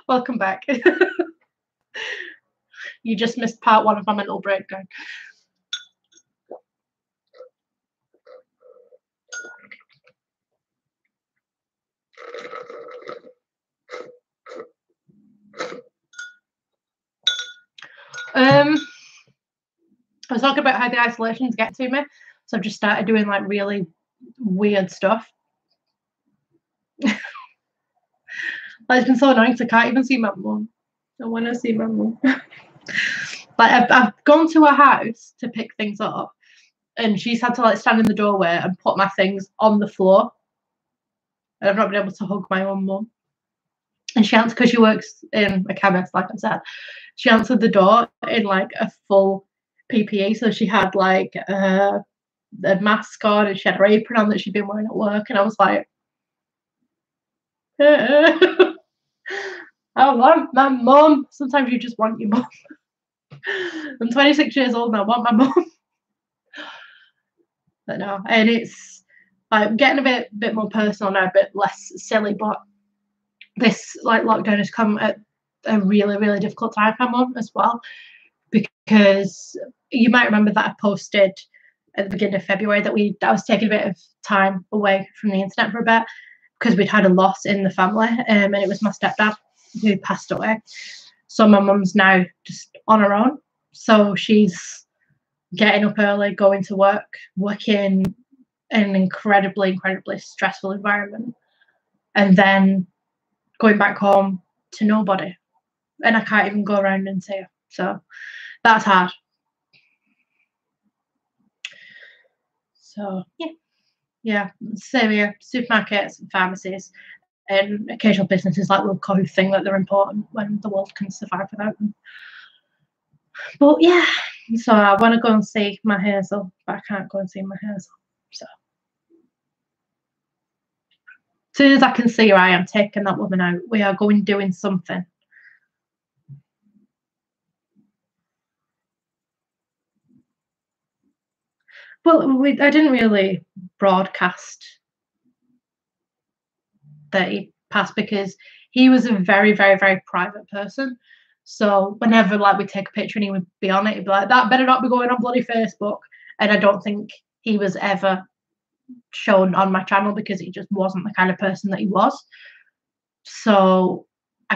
Speaker 1: Welcome back. You just missed part 1 of my mental breakdown. I was talking about how the isolations get to me. So I've just started doing like really weird stuff. Like, it's been so annoying because I can't even see my mum. I want to see my mum. Like I've gone to her house to pick things up, and she's had to like stand in the doorway and put my things on the floor. And I've not been able to hug my own mum. And she answered, because she works in a chemist, like I said, she answered the door in like a full PPE. So she had like a mask on, and she had her apron on that she'd been wearing at work. And I was like, I want my mum. Sometimes you just want your mum. I'm 26 years old and I want my mum. But no, and it's like getting a bit more personal now, a bit less silly. But this like lockdown has come at a really, really difficult time for my mum as well, because you might remember that I posted at the beginning of February that I was taking a bit of time away from the internet for a bit because we'd had a loss in the family, and it was my stepdad who passed away. So my mum's now just on her own. So she's getting up early, going to work, working in an incredibly, incredibly stressful environment, and then going back home to nobody. And I can't even go around and see her. So that's hard. So yeah, same here. Supermarkets and pharmacies and occasional businesses like Wilco who think that they're important when the world can survive without them. But yeah, so I want to go and see my Hazel, but I can't go and see my Hazel. soon as I can see her, I am taking that woman out. We are going doing something. Well, I didn't really broadcast that he passed because he was a very, very, very private person. So whenever like we take a picture and he would be on it, he'd be like, that better not be going on bloody Facebook. And I don't think he was ever shown on my channel because he just wasn't the kind of person that he was. So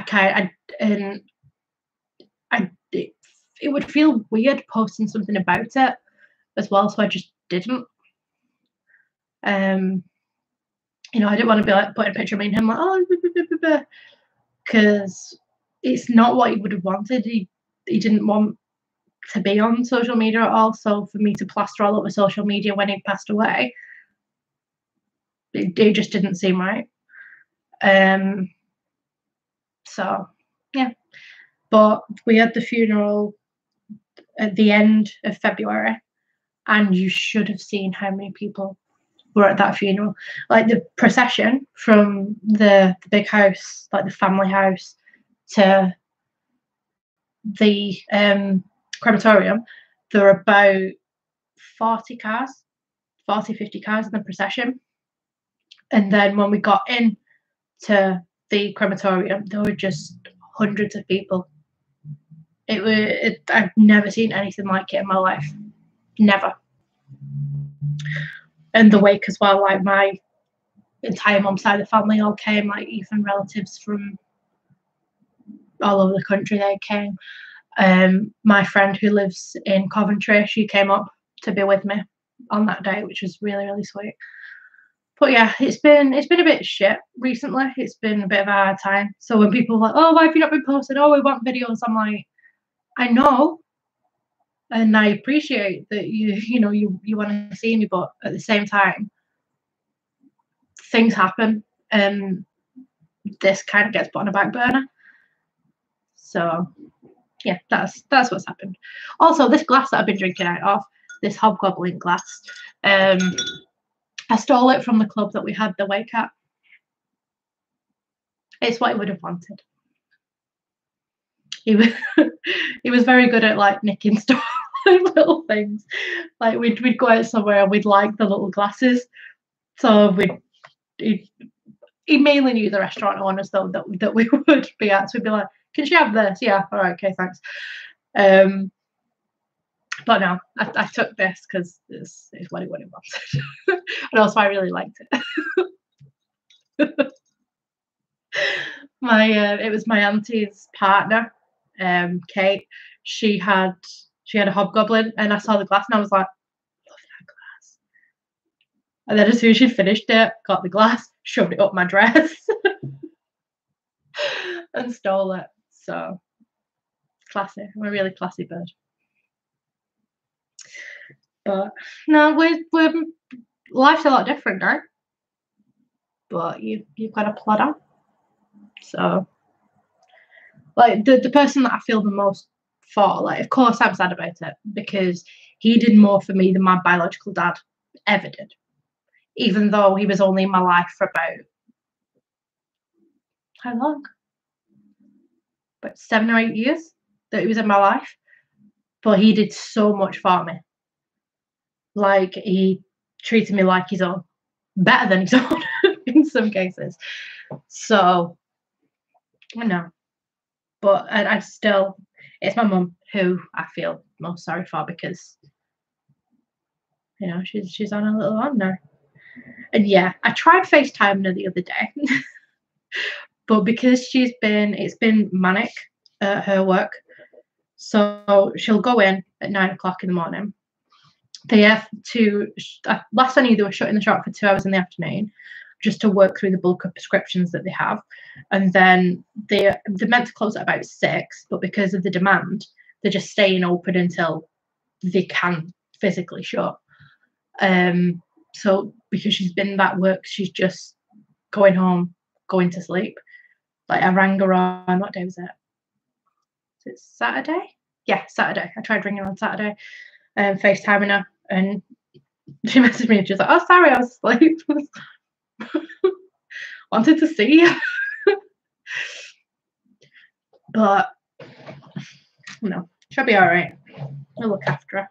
Speaker 1: it would feel weird posting something about it as well, so I just didn't. You know, I didn't want to be like putting a picture of me and him like, oh, because it's not what he would have wanted. He didn't want to be on social media at all. So for me to plaster all over social media when he passed away, it just didn't seem right. So yeah, but we had the funeral at the end of February, and you should have seen how many people were at that funeral. Like the procession from the big house, like the family house, to the crematorium, there were about 40 cars, 50 cars in the procession. And then when we got in to the crematorium, there were just hundreds of people. I've never seen anything like it in my life. Never. And the wake as well, like my entire mum's side of the family all came, like even relatives from all over the country, they came. My friend who lives in Coventry, she came up to be with me on that day, which was really, really sweet. But yeah, it's been a bit shit recently. It's been a bit of a hard time. So when people are like, oh, why have you not been posting? Oh, we want videos. I'm like, I know, and I appreciate that you want to see me, but at the same time, things happen, and this kind of gets put on a back burner. So yeah, that's what's happened. Also, this glass that I've been drinking out of, this hobgoblin glass, I stole it from the club that we had the wake at. It's what he would have wanted. He was he was very good at like nicking stuff, like little things. Like we'd go out somewhere and we'd like the little glasses. So he mainly knew the restaurant owners though that we would be at. So we'd be like, can she have this? Yeah, all right, okay, thanks. But no, I took this because it's what he would have wanted. And also I really liked it. It was my auntie's partner, Kate. She had a hobgoblin, and I saw the glass and I was like, love that glass. And then as soon as she'd finished it, got the glass, shoved it up my dress and stole it. So classy. I'm a really classy bird. But no, we're life's a lot different now. But you've got to plod on. So like the person that I feel the most for, like of course I'm sad about it because he did more for me than my biological dad ever did. Even though he was only in my life for about how long? About 7 or 8 years that he was in my life. But he did so much for me. Like he treated me like his own. Better than his own in some cases. So I know. But I still, it's my mum who I feel most sorry for because, you know, she's on a little on now. And yeah, I tried FaceTiming her the other day, but because it's been manic at her work, so she'll go in at 9 o'clock in the morning. They have to, last I knew, they were shutting the shop for 2 hours in the afternoon just to work through the bulk of prescriptions that they have. And then they're meant to close at about 6, but because of the demand, they're just staying open until they can physically shut. So because she's been that work, she's just going home, going to sleep. Like I rang her on, what day was it? Is it Saturday? Yeah, Saturday. I tried ringing her on Saturday, FaceTiming her, and she messaged me and she was like, oh, sorry, I was asleep. wanted to see. But no, she'll be all right. I'll look after her.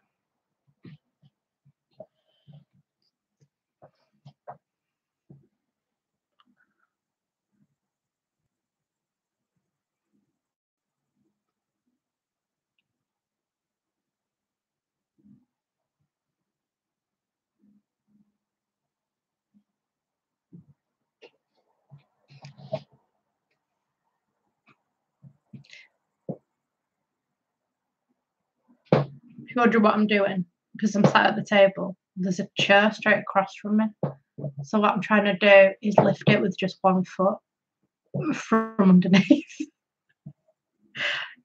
Speaker 1: If you wonder what I'm doing, because I'm sat at the table, there's a chair straight across from me. So what I'm trying to do is lift it with just one foot from underneath.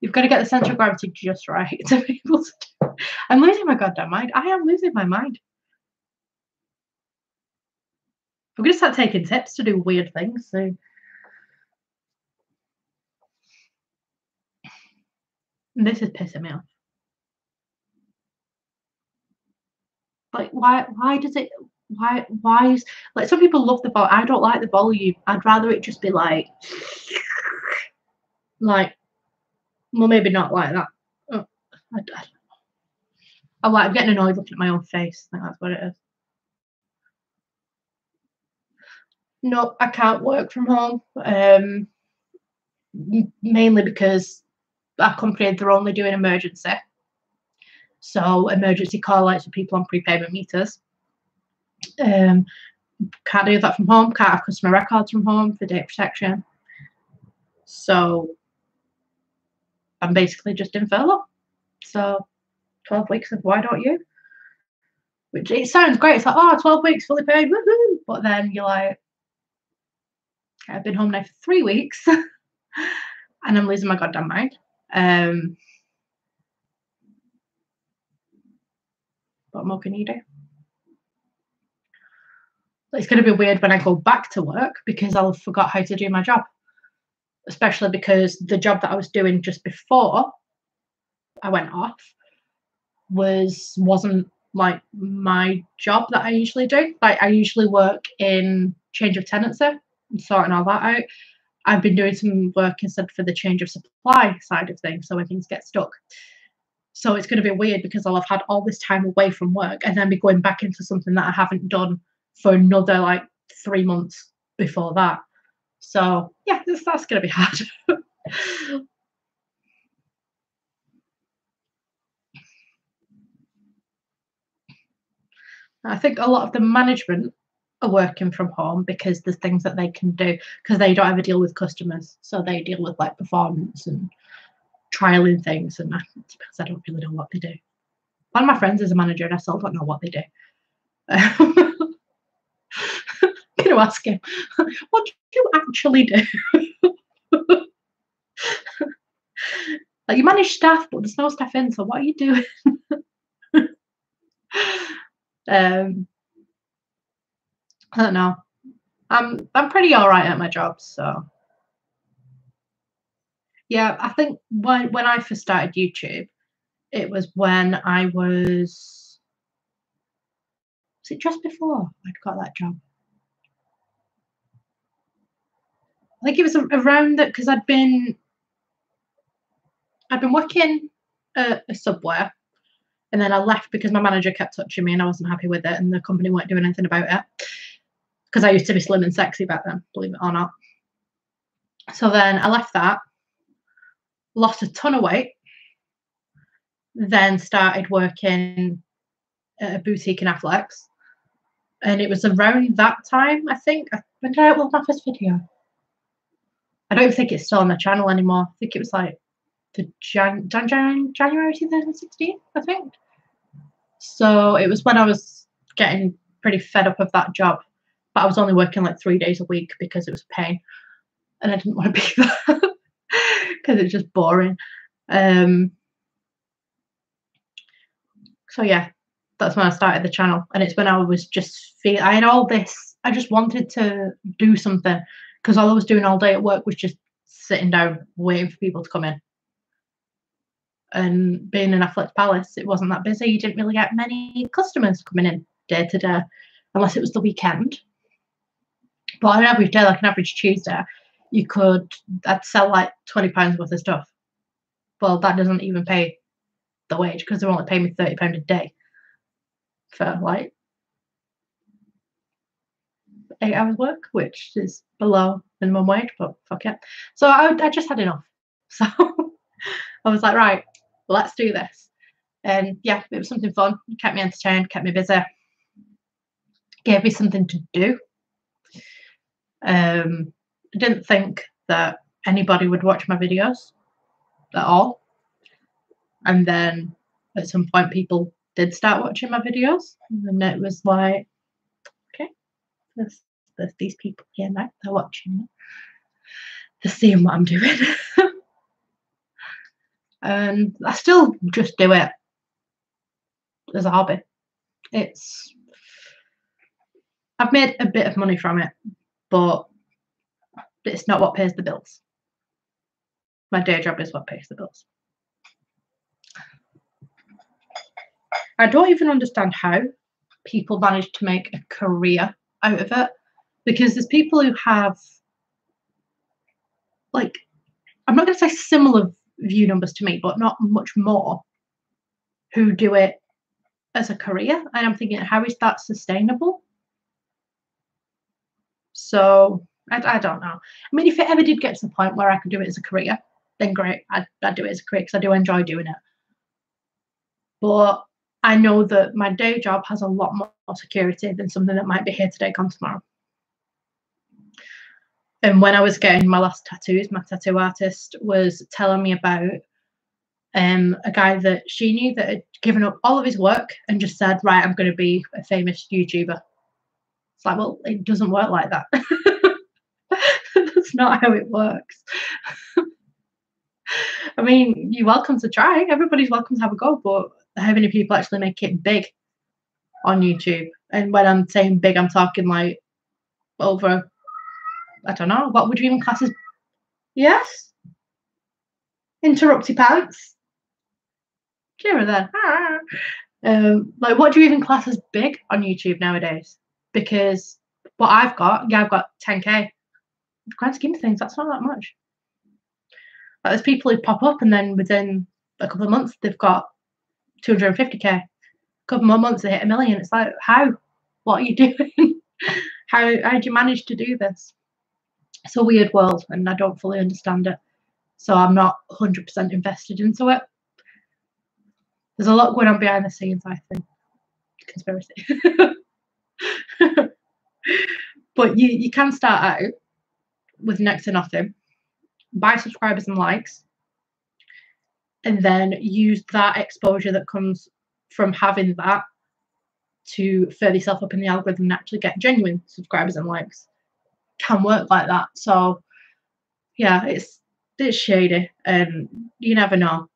Speaker 1: You've got to get the centre of gravity just right to be able to do it. I'm losing my goddamn mind. I am losing my mind. I'm going to start taking tips to do weird things. So. And this is pissing me off. Like, why does it, why is, like, some people love the volume. I don't like the volume. I'd rather it just be like, well, maybe not like that. Oh, I'm getting annoyed looking at my own face. I think that's what it is. No, I can't work from home. Mainly because our company, they're only doing emergency. So emergency call outs for people on prepayment meters. Can't do that from home. Can't have customer records from home for data protection. So I'm basically just in furlough. So 12 weeks of why don't you? Which it sounds great. It's like, oh, 12 weeks fully paid, woohoo! But then you're like, I've been home now for 3 weeks and I'm losing my goddamn mind. What more can you do? It's going to be weird when I go back to work because I'll have forgot how to do my job. Especially because the job that I was doing just before I went off wasn't like my job that I usually do. Like, I usually work in change of tenancy and sorting all that out. I've been doing some work instead for the change of supply side of things, so when things get stuck. So it's going to be weird because I'll have had all this time away from work and then be going back into something that I haven't done for another like 3 months before that. So yeah, that's going to be hard. I think a lot of the management are working from home because there's things that they can do because they don't ever deal with customers. So they deal with like performance and trialing things. And because I don't really know what they do. One of my friends is a manager and I still don't know what they do. I'm going to ask him, what do you actually do? Like, you manage staff, but there's no staff in, so what are you doing? I don't know. I'm pretty all right at my job, so yeah. I think when I first started YouTube, it was when I was it just before I'd got that job? I think it was around that because I'd been working at a Subway, and then I left because my manager kept touching me and I wasn't happy with it, and the company weren't doing anything about it. Because I used to be slim and sexy back then, believe it or not. So then I left that, lost a ton of weight, then started working at a boutique in Athletics. And it was around that time, I think. When did I upload my first video? I don't even think it's still on the channel anymore. I think it was like the January 2016, I think. So it was when I was getting pretty fed up of that job. But I was only working like 3 days a week because it was a pain. And I didn't want to be there because it's just boring. So yeah, that's when I started the channel. And it's when I was just I had all this, I just wanted to do something because all I was doing all day at work was just sitting down waiting for people to come in. And being in Athletics Palace, it wasn't that busy. You didn't really get many customers coming in day to day unless it was the weekend. But on an average day, like an average Tuesday, I'd sell like £20 worth of stuff. Well, that doesn't even pay the wage because they're only paying me £30 a day for like 8 hours work, which is below minimum wage, but fuck it. So I just had enough. So I was like, right, let's do this. And yeah, it was something fun. It kept me entertained, kept me busy, gave me something to do. I didn't think that anybody would watch my videos at all. And then at some point, people did start watching my videos. And it was like, okay, there's these people here now, they're watching me. They're seeing what I'm doing. And I still just do it as a hobby. I've made a bit of money from it, but it's not what pays the bills. My day job is what pays the bills. I don't even understand how people manage to make a career out of it, because there's people who have, like, I'm not going to say similar view numbers to me, but not much more, who do it as a career. And I'm thinking, how is that sustainable? So I don't know. I mean, if it ever did get to the point where I could do it as a career, then great. I'd do it as a career because I do enjoy doing it. But I know that my day job has a lot more security than something that might be here today, gone tomorrow. And when I was getting my last tattoos, my tattoo artist was telling me about a guy that she knew that had given up all of his work and just said, right, I'm going to be a famous YouTuber. It's like, well, it doesn't work like that. That's not how it works. I mean, you're welcome to try. Everybody's welcome to have a go, but how many people actually make it big on YouTube? And when I'm saying big, I'm talking like over, I don't know, what would you even class as? Yes? Interrupt your pants? Kira then. Like, what do you even class as big on YouTube nowadays? Because what I've got 10k. In the grand scheme of things, that's not that much. Like, there's people who pop up and then within a couple of months they've got 250k. A couple more months they hit 1 million. It's like, how? What are you doing? How do you manage to do this? It's a weird world and I don't fully understand it. So I'm not 100% invested into it. There's a lot going on behind the scenes, I think. Conspiracy. But you can start out with next to nothing, buy subscribers and likes, and then use that exposure that comes from having that to further yourself up in the algorithm and actually get genuine subscribers and likes. Can work like that. So yeah, it's shady, and you never know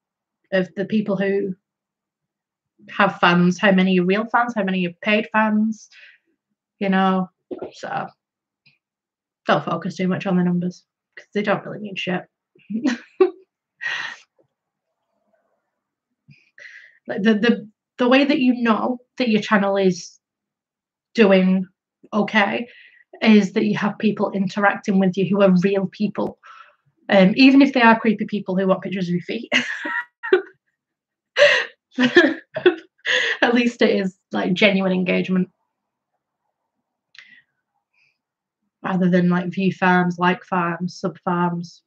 Speaker 1: of the people who have fans, how many are real fans, how many are paid fans, you know. So don't focus too much on the numbers because they don't really mean shit. Like the way that you know that your channel is doing okay is that you have people interacting with you who are real people, even if they are creepy people who want pictures of your feet. At least it is like genuine engagement rather than like view farms, like farms, sub farms.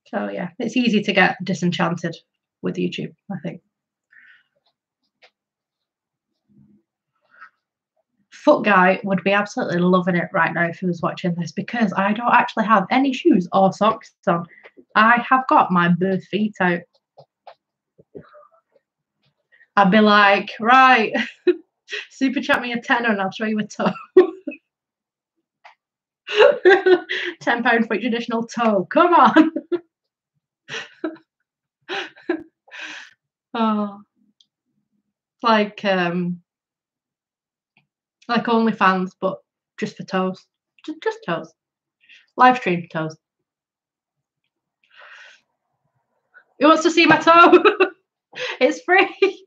Speaker 1: So yeah, it's easy to get disenchanted with YouTube, I think. Foot guy would be absolutely loving it right now if he was watching this, because I don't actually have any shoes or socks on. I have got my bare feet out. I'd be like, right, super chat me a tenner and I'll show you a toe. £10 for each additional toe. Come on. Oh, like OnlyFans, but just for toes. Just toes. Live stream toes. Who wants to see my toe? It's free.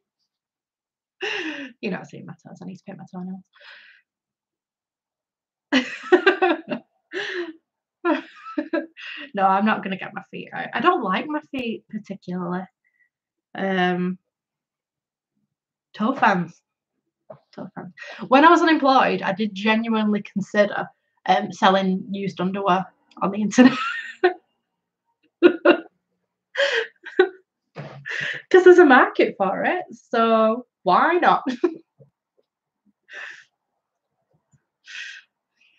Speaker 1: You're not seeing my toes. I need to paint my toenails. No, I'm not gonna get my feet out. I don't like my feet particularly. Um, toe fans. Toe fans. When I was unemployed, I did genuinely consider selling used underwear on the internet because there's a market for it. So why not?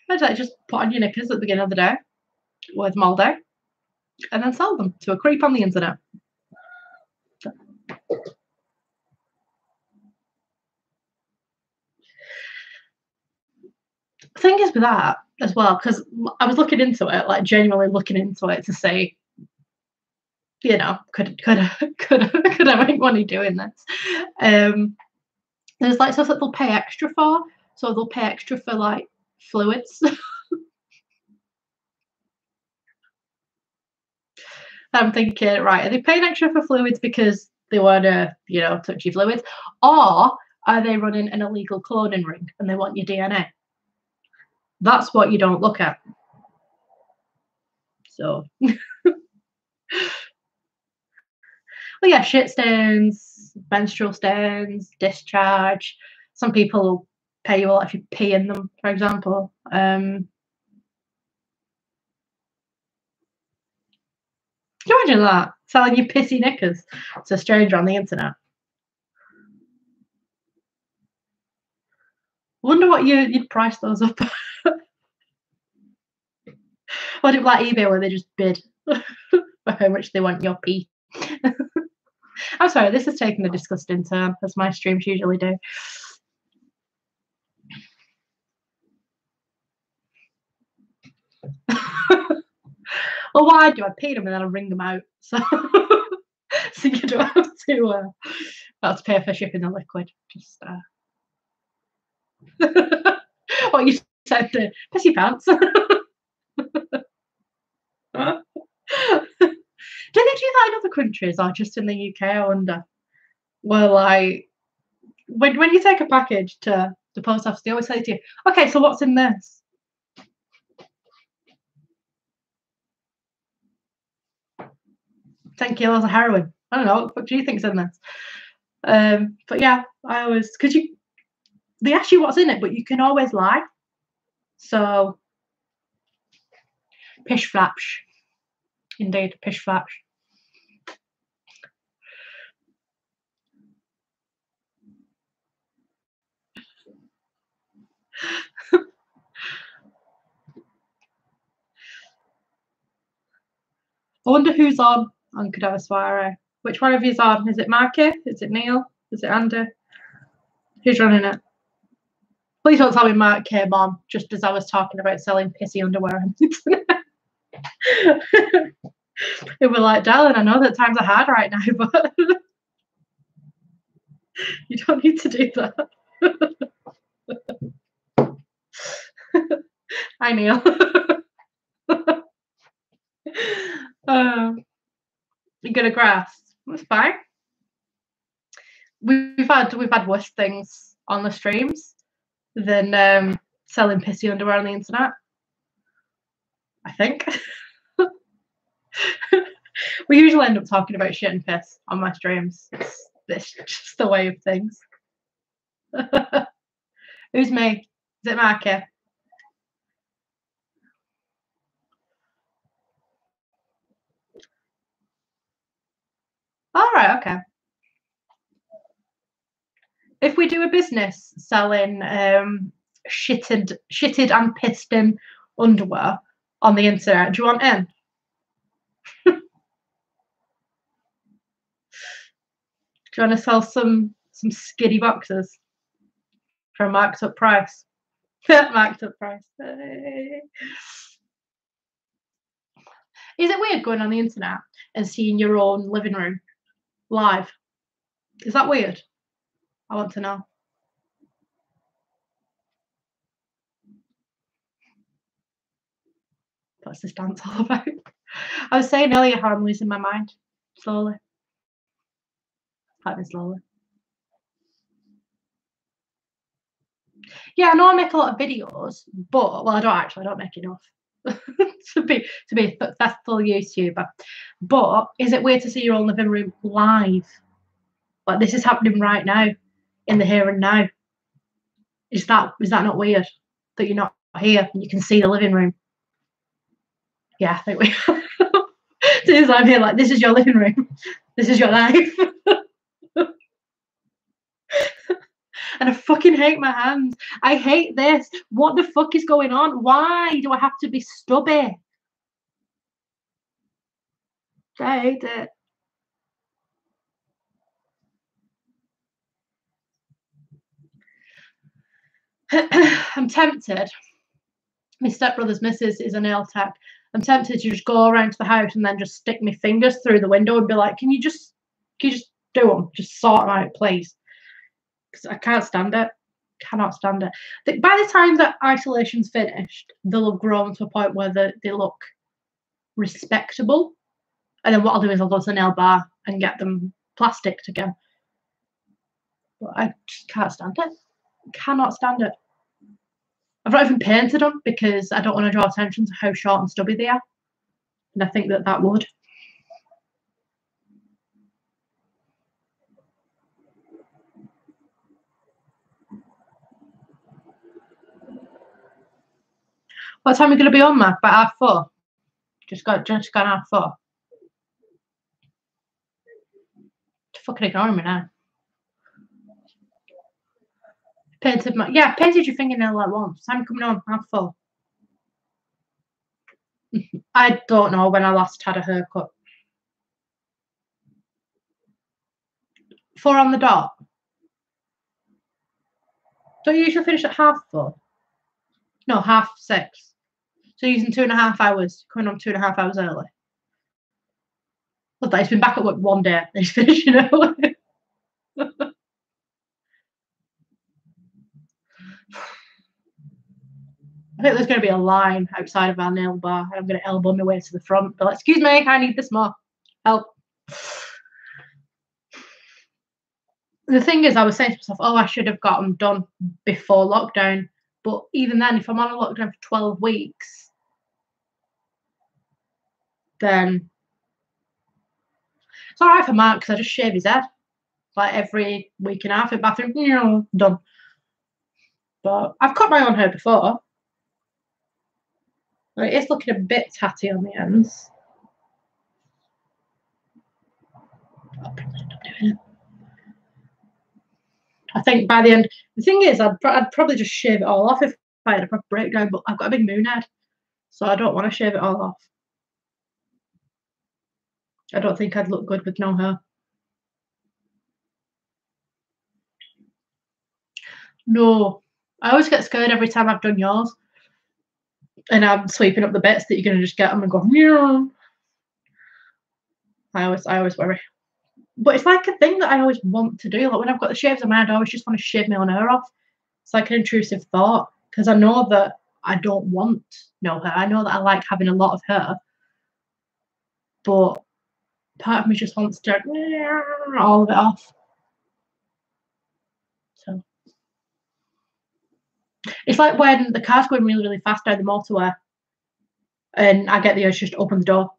Speaker 1: I'd like just put on your knickers at the beginning of the day, wear them all day, and then sell them to a creep on the internet. Thing is with that as well, because I was looking into it, like genuinely looking into it to see, you know, could I make money doing this? There's like stuff that they'll pay extra for, so they'll pay extra for like fluids. I'm thinking, right, are they paying extra for fluids because they want to, you know, touch your fluids, or are they running an illegal cloning ring and they want your DNA? That's what you don't look at. So, well, yeah, shit stains, menstrual stains, discharge. Some people will pay you a lot if you pee in them, for example. Can you imagine that? Selling your pissy knickers to a stranger on the internet. Wonder what you'd price those up. What if like eBay where they just bid for how much they want your pee? I'm sorry, this is taking a disgusting turn, as my streams usually do. Well, why do I pee them and then I wring them out? So, so you don't have to pay for shipping the liquid. Just what you said, piss your pants. Do they do that in other countries or just in the UK? I wonder. Well, like when you take a package to the post office, they always say to you, "Okay, so what's in this?" 10 kilos of heroin. I don't know. What do you think's in this? But yeah, I always because they ask you what's in it, but you can always lie. So pish flash, indeed, pish flash. I wonder who's on Cadaver Soiree. Which one of you's on? Is it Marky? Is it Neil? Is it Andy? Who's running it? Please don't tell me Mark came on just as I was talking about selling pissy underwear on the internet. It was like, darling, I know that times are hard right now, but you don't need to do that. Hi, Neil. You get a grass. That's fine. We've had worse things on the streams than selling pissy underwear on the internet. I think. We usually end up talking about shit and piss on my streams. It's just the way of things. Who's me? Is it Marky? All right, okay. If we do a business selling shitted and pissed in underwear on the internet, do you want in? Do you want to sell some skiddy boxes for a marked up price? Marked up price. Is it weird going on the internet and seeing your own living room live? Is that weird? I want to know. What's this dance all about? I was saying earlier how I'm losing my mind slowly. Happening slowly. Yeah, I know I make a lot of videos, but well, I don't actually. I don't make enough to be a successful YouTuber. But is it weird to see your own living room live? Like this is happening right now, in the here and now. Is that not weird that you're not here and you can see the living room? Yeah, I think we. As soon as I'm here, like this is your living room. This is your life. And I fucking hate my hands. I hate this. What the fuck is going on? Why do I have to be stubby? I hate it. I'm tempted. My stepbrother's missus is a nail tech. I'm tempted to just go around to the house and then just stick my fingers through the window and be like, can you just do them? Just sort them out, please. Because I can't stand it. Cannot stand it. By the time that isolation's finished, they'll have grown to a point where they look respectable. And then what I'll do is I'll go to the nail bar and get them plasticked again. But I just can't stand it. Cannot stand it. I've not even painted them because I don't want to draw attention to how short and stubby they are. And I think that would. What time are we going to be on, Mac? About 4:30? Just gone 4:30. Fucking ignoring me now. Painted your fingernail like once. Time coming on, 4:30. I don't know when I last had a haircut. 4 on the dot. Don't you usually finish at 4:30? No, 6:30. So you're using 2.5 hours, coming on 2.5 hours early. Look, he's been back at work one day. He's finishing early. I think there's going to be a line outside of our nail bar, and I'm going to elbow my way to the front. But like, excuse me, I need this more help. The thing is, I was saying to myself, oh, I should have got them done before lockdown. But even then, if I'm on a lockdown for 12 weeks, then it's all right for Mark because I just shave his head like every week and a half in the bathroom. Done. But I've cut my own hair before. Like, it's looking a bit tatty on the ends. I'll probably end up doing it. I think by the end, the thing is, I'd probably just shave it all off if I had a proper breakdown, but I've got a big moon head, so I don't want to shave it all off. I don't think I'd look good with no hair. No, I always get scared every time I've done yours, and I'm sweeping up the bits that you're gonna just get them and go. Meow. I always worry. But it's like a thing that I always want to do. Like when I've got the shaves in my head, I always just want to shave my own hair off. It's like an intrusive thought because I know that I don't want no hair. I know that I like having a lot of hair, but part of me just wants to all of it off. So it's like when the car's going really, really fast down the motorway and I get the urge just to open the door.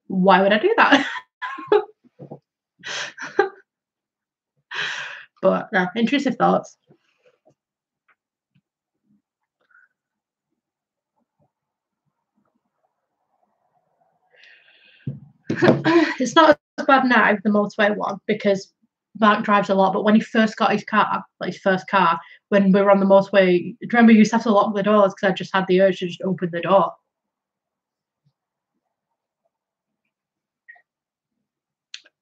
Speaker 1: Why would I do that? But no, intrusive thoughts. It's not as bad now, the motorway one, because Mark drives a lot. But when he first got his car, like his first car, when we were on the motorway, do you remember you used to have to lock the doors because I just had the urge to just open the door.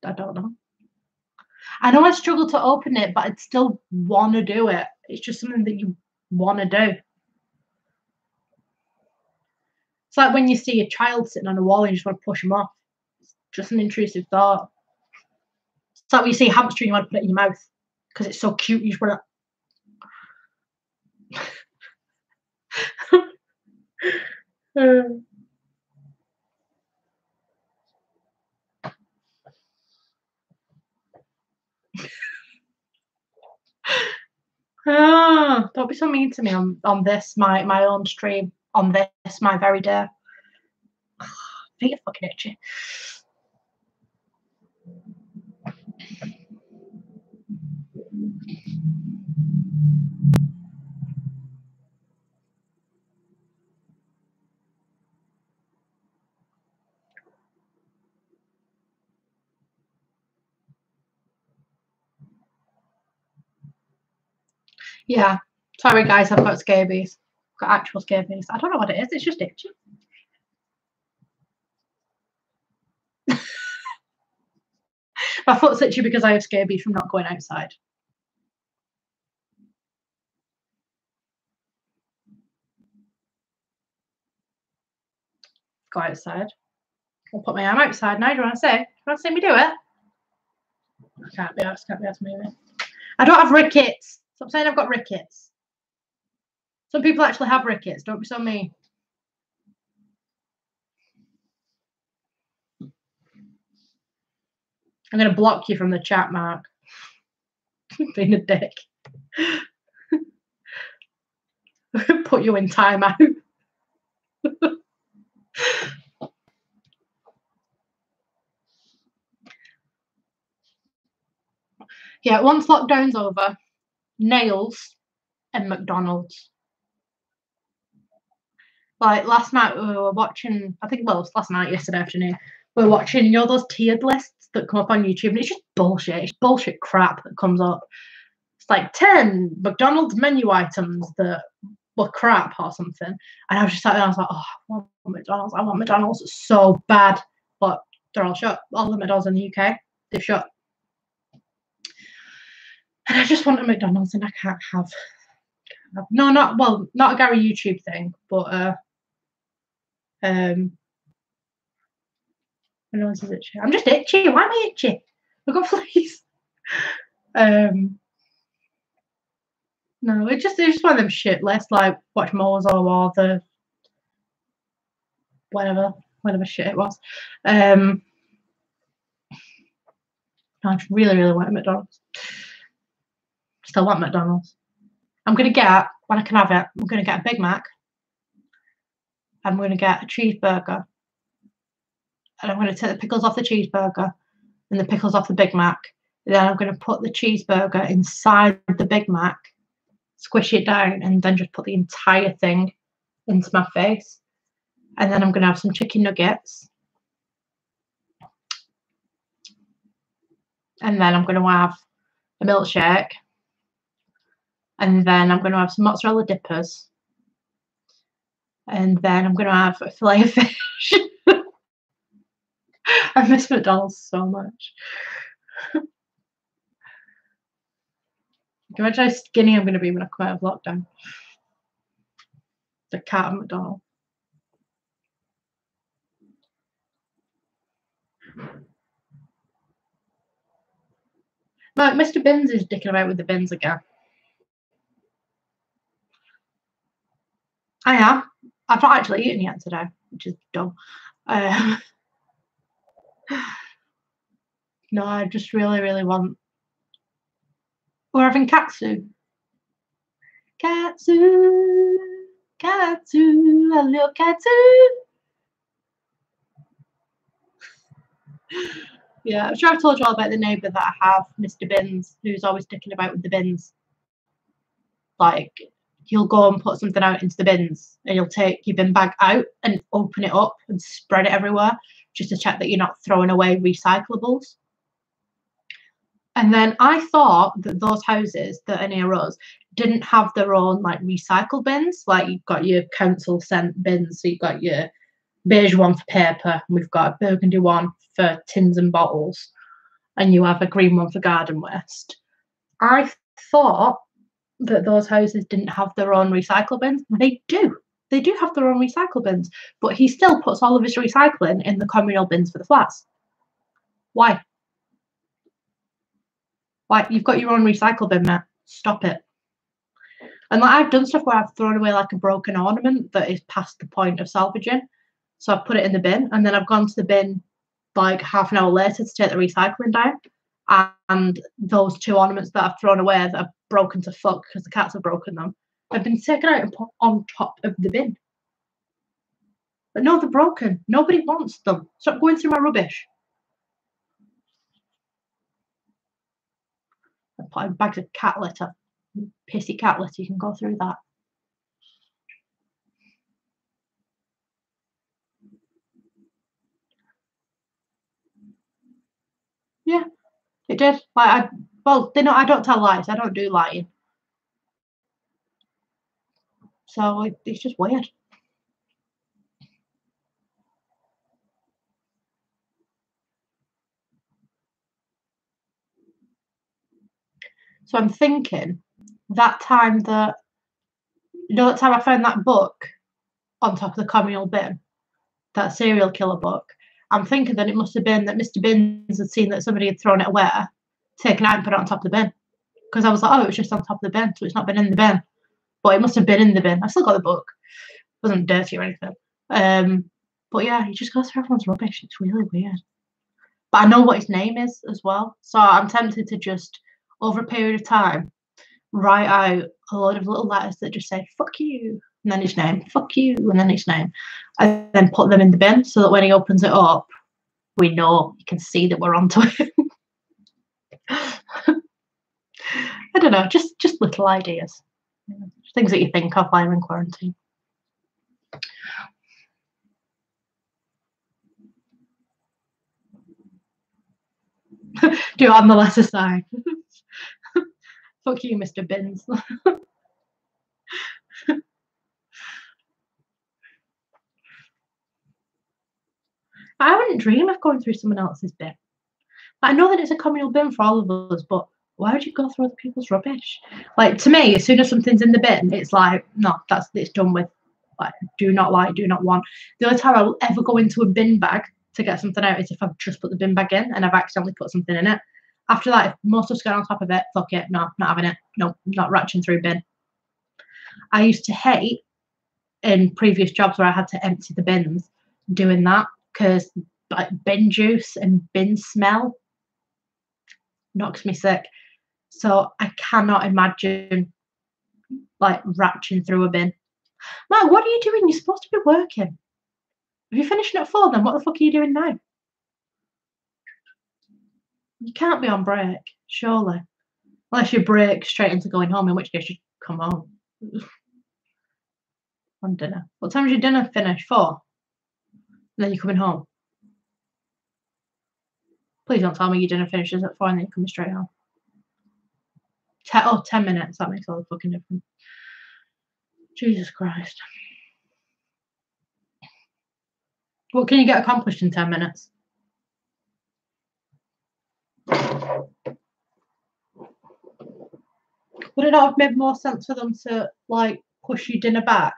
Speaker 1: I don't know. I know I struggle to open it, but I'd still want to do it. It's just something that you want to do. It's like when you see a child sitting on a wall and you just want to push them off. It's just an intrusive thought. It's like when you see a hamster and you want to put it in your mouth because it's so cute. You just want to. Don't be so mean to me on this, my own stream, on this, my very day. Feet are fucking itchy. Yeah. Sorry guys, I've got scabies. I've got actual scabies. I don't know what it is, it's just itchy. My foot's itchy because I have scabies from not going outside. Go outside. I'll put my arm outside now. Do you want to see? Do you want to see me do it? I can't be asked moving. I don't have rickets. Stop saying I've got rickets. Some people actually have rickets. Don't be so mean. I'm going to block you from the chat, Mark. Being a dick. Put you in timeout. Yeah, once lockdown's over, nails and McDonald's. Like last night we were watching, I think, well, it was last night, yesterday afternoon, we were watching, you know, those tiered lists that come up on YouTube, and it's just bullshit. It's bullshit crap that comes up. It's like 10 McDonald's menu items that were crap or something. And I was just sat there and I was like, oh, I want McDonald's. I want McDonald's. It's so bad. But they're all shut. All the McDonald's in the UK, they've shut. And I just want a McDonald's and I can't have. No, not a Gary YouTube thing, but my nose is itchy. I'm just itchy. Why am I itchy? I've got fleas. No, it's just one of them shit lists, like watch Mozo or the whatever shit it was. I just really want a McDonald's. Still want McDonald's. I'm gonna get, when I can have it, I'm gonna get a Big Mac. I'm gonna get a cheeseburger. And I'm gonna take the pickles off the cheeseburger and the pickles off the Big Mac. And then I'm gonna put the cheeseburger inside the Big Mac, squish it down, and then just put the entire thing into my face. And then I'm gonna have some chicken nuggets. And then I'm gonna have a milkshake. And then I'm gonna have some mozzarella dippers. And then I'm gonna have a fillet of fish. I miss McDonald's so much. Can you imagine how skinny I'm going to be when I come out of lockdown? The cat at McDonald's. Like, Mr. Bins is dicking about with the bins again. I am. I've not actually eaten yet today, which is dumb. No, I just really want. We're having katsu. Katsu, a little katsu. Yeah, I'm sure I've told you all about the neighbour that I have, Mr. Bins, who's always sticking about with the bins. Like, he'll go and put something out into the bins, and he'll take your bin bag out and open it up and spread it everywhere, just to check that you're not throwing away recyclables. And then I thought that those houses that are near us didn't have their own like recycle bins. Like, you've got your council sent bins, so you've got your beige one for paper, and we've got a burgundy one for tins and bottles, and you have a green one for garden waste. I thought that those houses didn't have their own recycle bins. They do. They do have their own recycle bins, but he still puts all of his recycling in the communal bins for the flats. Why? Why? You've got your own recycle bin, Matt. Stop it. And like, I've done stuff where I've thrown away like a broken ornament that is past the point of salvaging. So I've put it in the bin, and then I've gone to the bin like half an hour later to take the recycling down. And those two ornaments that I've thrown away that are broken to fuck because the cats have broken them, have been taken out and put on top of the bin. But no, they're broken. Nobody wants them. Stop going through my rubbish. I put in bags of cat litter. Pissy cat litter, you can go through that. Yeah, it did. Like they know I don't tell lies. I don't do lying. So it's just weird. So I'm thinking that time that that time I found that book on top of the communal bin, that serial killer book. I'm thinking that it must have been that Mr. Binns had seen that somebody had thrown it away, taken it out and put it on top of the bin. Because I was like, oh, it was just on top of the bin, so it's not been in the bin. But it must have been in the bin. I still got the book. It wasn't dirty or anything. But yeah, he just goes through everyone's rubbish. It's really weird. But I know what his name is as well. So I'm tempted to just, over a period of time, write out a load of little letters that just say, fuck you, and then his name, fuck you, and then his name. And then put them in the bin so that when he opens it up, we know, you can see that we're onto it. I don't know, just little ideas. Things that you think of while you're in quarantine. Do it on the lesser side. Fuck you, Mr. Binns. I wouldn't dream of going through someone else's bin. I know that it's a communal bin for all of us, but why would you go through other people's rubbish? Like, to me, as soon as something's in the bin, it's like, no, it's done with. Like, do not want. The only time I'll ever go into a bin bag to get something out is if I've just put the bin bag in and I've accidentally put something in it. After that, if most stuff's going on top of it, fuck it, no, not having it. No, not ratcheting through bin. I used to hate, in previous jobs where I had to empty the bins, doing that, because like bin juice and bin smell knocks me sick. So I cannot imagine like ratcheting through a bin. Like, what are you doing? You're supposed to be working. If you're finishing at 4, then what the fuck are you doing now? You can't be on break, surely. Unless you break straight into going home, in which case you come home. On dinner. What time is your dinner finish? 4? And then you're coming home. Please don't tell me your dinner finishes at 4 and then you're coming straight home. 10 minutes. That makes all the fucking difference. Jesus Christ. What can you get accomplished in 10 minutes? Would it not have made more sense for them to like push your dinner back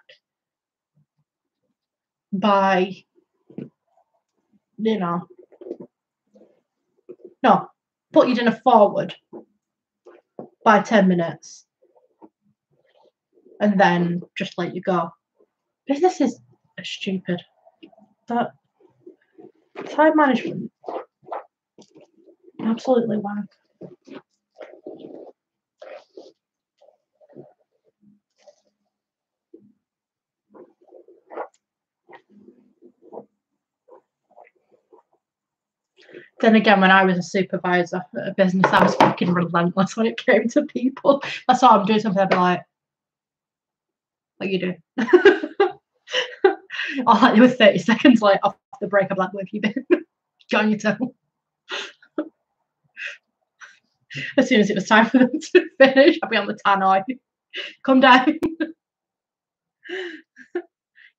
Speaker 1: by, no, put your dinner forward by 10 minutes and then just let you go? Businesses are stupid. But time management, absolutely wank. Then again, when I was a supervisor at a business, I was fucking relentless when it came to people. I saw them doing something, I'd be like, what you do? Or like, it was 30 seconds like off the break, I'm like, where have you been? Get on your toe. As soon as it was time for them to finish, I'd be on the tannoy. Come down.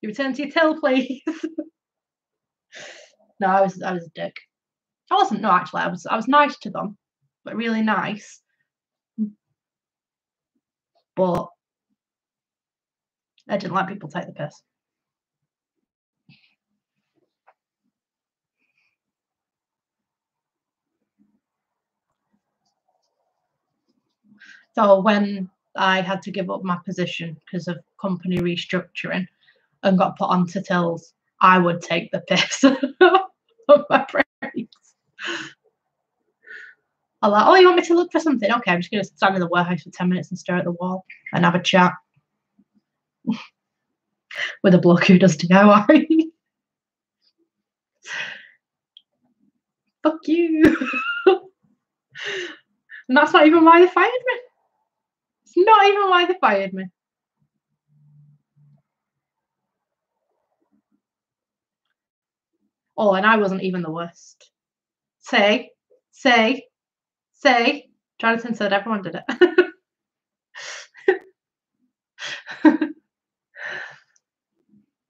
Speaker 1: You return to your till, please. No, I was a dick. I wasn't. No, actually, I was nice to them, but really nice. But I didn't let people take the piss. So when I had to give up my position because of company restructuring and got put onto tills, I would take the piss of my friends. I'm like, oh, you want me to look for something? Okay, I'm just going to stand in the warehouse for 10 minutes and stare at the wall and have a chat. with a bloke who does DIY. Fuck you. And that's not even why they fired me. It's not even why they fired me. Oh, and I wasn't even the worst. Say. Jonathan said everyone did it.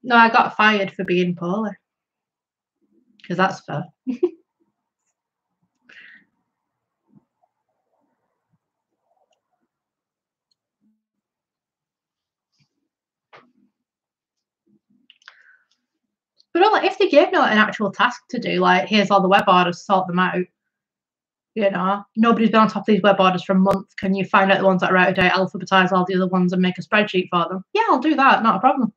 Speaker 1: No, I got fired for being poorly. Because that's fair. But like, if they gave me like an actual task to do, like here's all the web orders, sort them out. You know, nobody's been on top of these web orders for a month. Can you find out the ones that are out of date, alphabetize all the other ones, and make a spreadsheet for them? Yeah, I'll do that. Not a problem.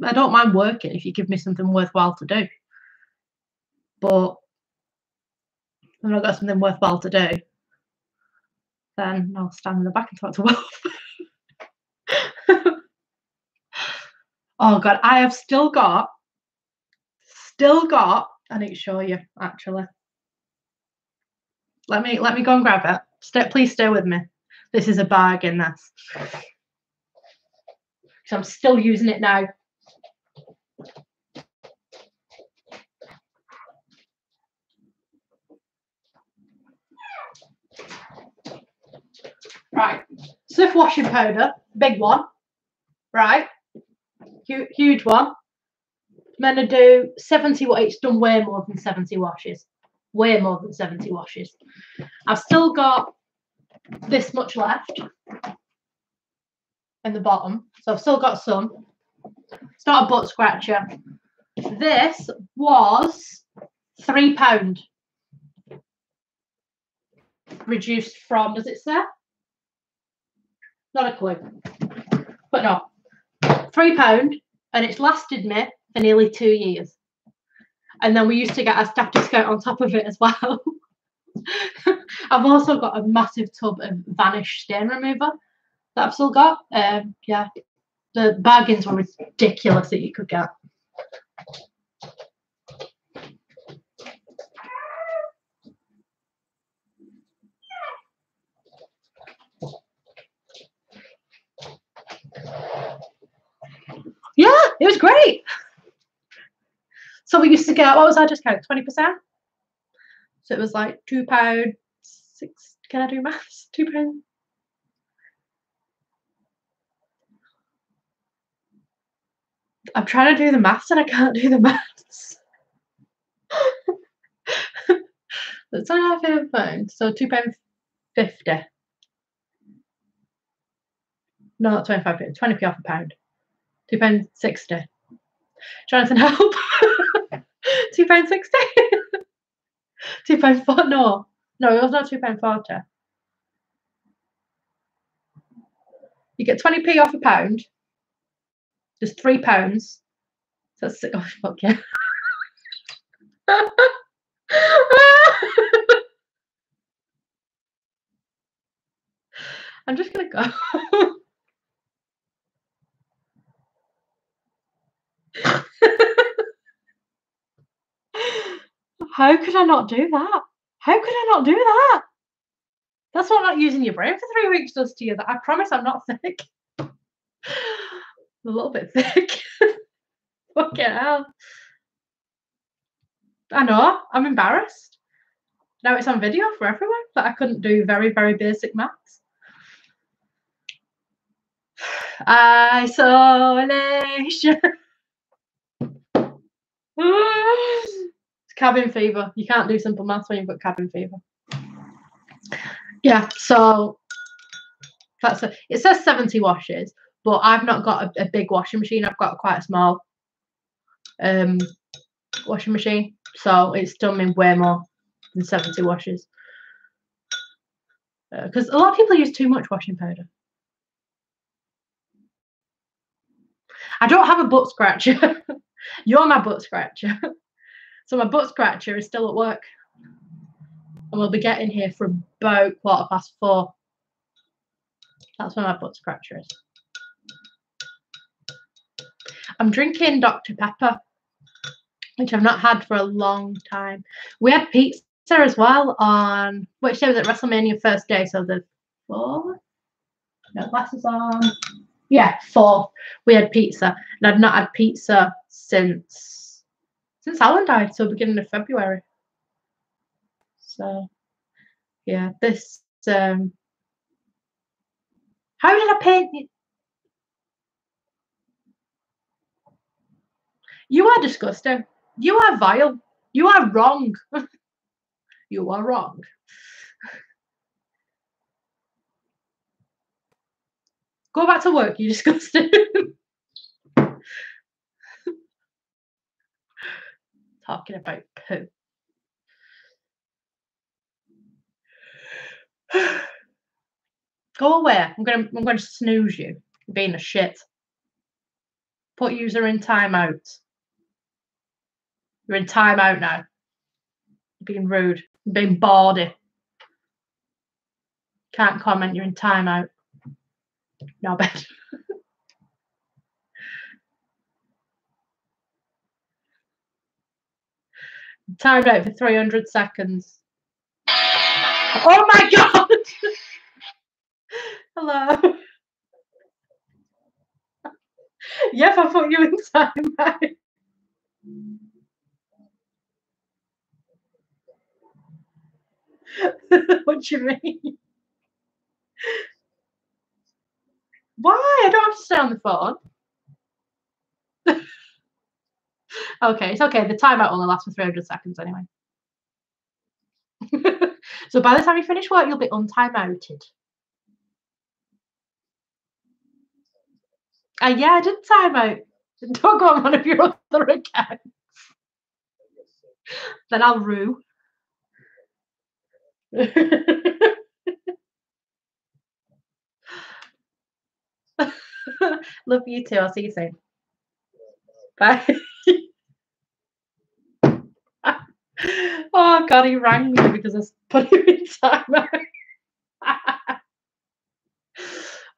Speaker 1: I don't mind working if you give me something worthwhile to do. But if I've not got something worthwhile to do, then I'll stand in the back and talk to Wolf. Oh God, I have still got, I need to show you actually. Let me go and grab it. Please stay with me. This is a bargain, this. Because I'm still using it now. Right, Swift washing powder, big one, right? Huge one. I'm going to do 70, it's done way more than 70 washes. Way more than 70 washes. I've still got this much left in the bottom. So I've still got some. It's not a butt scratcher. This was £3. Reduced from, does it say? Not a clue. But no. £3, and it's lasted me for nearly 2 years. And then we used to get a staff discount on top of it as well. I've also got a massive tub of Vanish stain remover that I've still got. Yeah, the bargains were ridiculous that you could get. Yeah, it was great. So we used to get, what was our discount? 20%? So it was like £2, can I do maths? £2. I'm trying to do the maths and I can't do the maths. That's not £5. So £2.50. No, not 25p, 20p off a pound. £2.60. Jonathan, help. £2.60. £2.40. No, it was not £2.40. You get 20p off a pound. There's £3. So that's, oh fuck yeah. I'm just gonna go. How could I not do that? How could I not do that? That's what not using your brain for 3 weeks does to you. I promise I'm not thick. I'm a little bit thick. Fucking hell. I know, I'm embarrassed. Now it's on video for everyone that I couldn't do very, very basic maths. Isolation. It's cabin fever. You can't do simple maths when you've got cabin fever. Yeah, so that's it. It says 70 washes, but I've not got a big washing machine. I've got quite a small washing machine, so it's done me way more than 70 washes. Because a lot of people use too much washing powder. I don't have a butt scratcher. You're my butt scratcher. So my butt scratcher is still at work. And we'll be getting here for about 4:15. That's where my butt scratcher is. I'm drinking Dr. Pepper, which I've not had for a long time. We had pizza as well on, which day was it? WrestleMania first day, so the 4th? No, glasses on. Yeah, 4th. We had pizza, and I've not had pizza since Alan died, so beginning of February. So, yeah, this. How did I paint it? You are disgusting. You are vile. You are wrong. You are wrong. Go back to work, you disgusting. Talking about poo. Go away. I'm gonna snooze you. You're being a shit. Put user in timeout. You're in timeout now. You're being rude. You're being bawdy. Can't comment, you're in timeout. No bed. Timed out for 300 seconds. Oh my god! Hello. Yep, I put you in timeout. What do you mean? Why? I don't have to stay on the phone. Okay, it's okay. The timeout only lasts for 300 seconds anyway. So by the time you finish work, you'll be untimeouted. Yeah, I did timeout. Don't go on one of your other accounts. Then I'll rue. Love you too. I'll see you soon. Bye. Oh god, he rang me because I put him in timeout.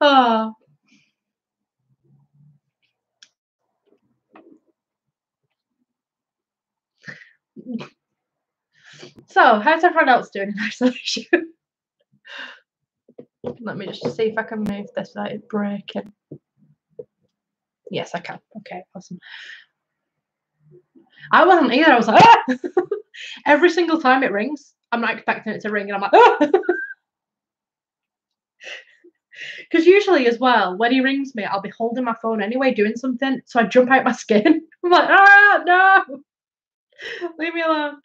Speaker 1: Oh. So, how's everyone else doing in isolation? Let me just see if I can move this without it breaking. Yes, I can. Okay, awesome. I wasn't either. I was like, ah! Every single time it rings, I'm not expecting it to ring, and I'm like, ah! Because usually as well, when he rings me, I'll be holding my phone anyway, doing something, so I jump out my skin. I'm like, ah, no, leave me alone.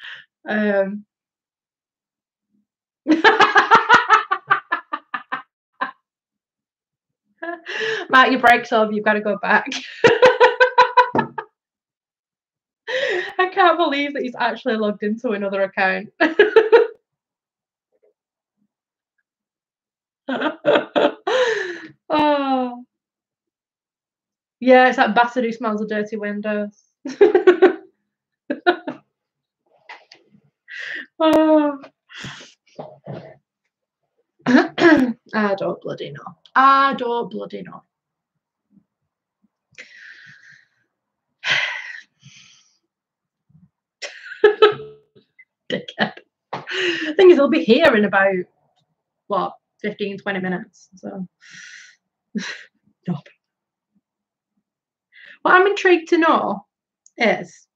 Speaker 1: Matt, your break's over. You've got to go back. I can't believe that he's actually logged into another account. Oh. Yeah, it's that bastard who smells of dirty windows. Oh. I don't bloody know. I don't bloody know. Dickhead. Thing is, he'll be here in about, what, 15, 20 minutes. So, no. What I'm intrigued to know is,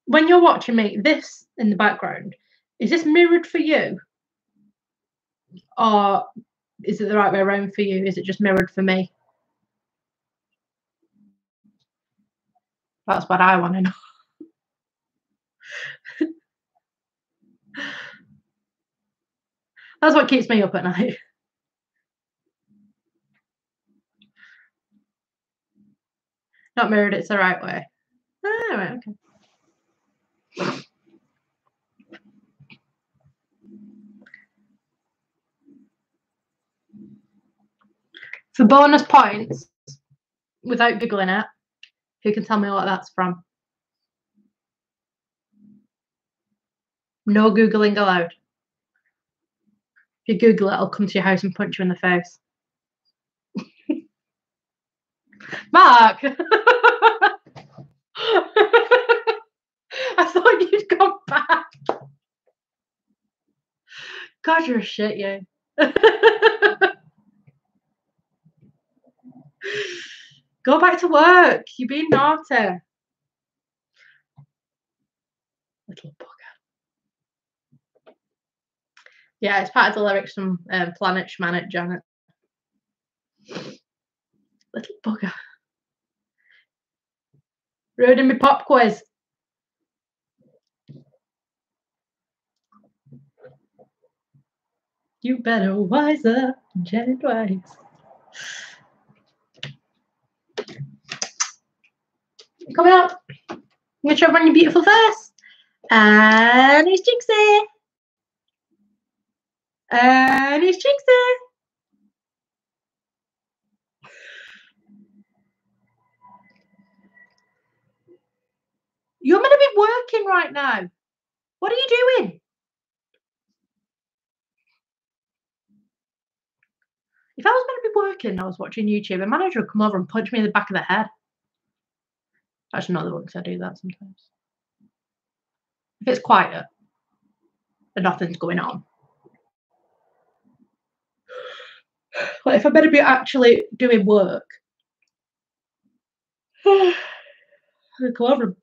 Speaker 1: when you're watching me, this in the background, is this mirrored for you? Or is it the right way around for you? Is it just mirrored for me? That's what I want to know. That's what keeps me up at night. Not mirrored, it's the right way. Oh, right, okay. For bonus points, without Googling it, who can tell me what that's from? No Googling allowed. If you Google it, I'll come to your house and punch you in the face. Mark! I thought you'd gone back. God, you're a shit, you. Go back to work. You're being naughty. Little bugger. Yeah, it's part of the lyrics from Planet Schmanet Janet. Little bugger. Ruining my pop quiz. You better wise up, Janet Wise. Coming up. I'm going to show everyone your beautiful face. And it's Jinxie. And it's Jinxie. You're meant to be working right now. What are you doing? If I was meant to be working and I was watching YouTube, a manager would come over and punch me in the back of the head. Actually, not the one, because I do that sometimes. If it's quiet and nothing's going on. But if I better be actually doing work, I'd come over and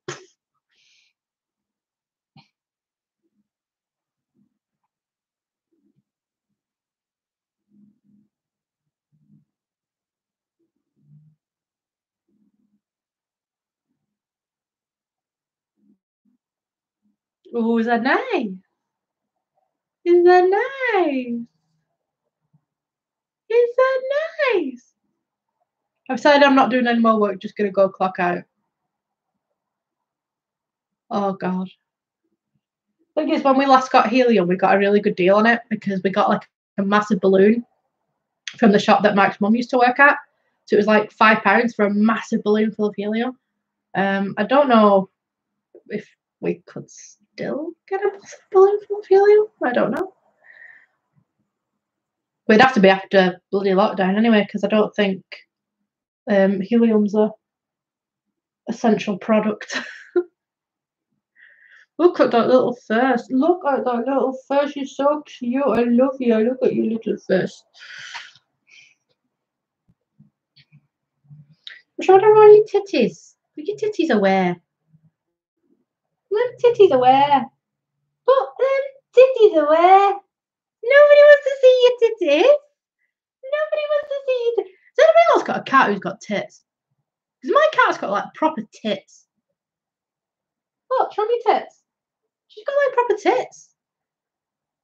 Speaker 1: oh, is that nice? Is that nice? Is that nice? I've decided I'm not doing any more work, just going to go clock out. Oh, God. The thing is, when we last got helium, we got a really good deal on it because we got like a massive balloon from the shop that Mark's mum used to work at. So it was like £5 for a massive balloon full of helium. I don't know if we could still get a massive balloon full of helium. I don't know. We'd have to be after bloody lockdown anyway, because I don't think helium's a essential product. Look at that little face. Look at that little face. You're so cute. I love you. Look at your little face. Show them all your titties. Put your titties away. Put titties away. Put them titties away. Nobody wants to see your titties. Nobody wants to see your titties. Has anybody else got a cat who's got tits? Because my cat's got like proper tits. Look, show me tits. She's got like proper tits.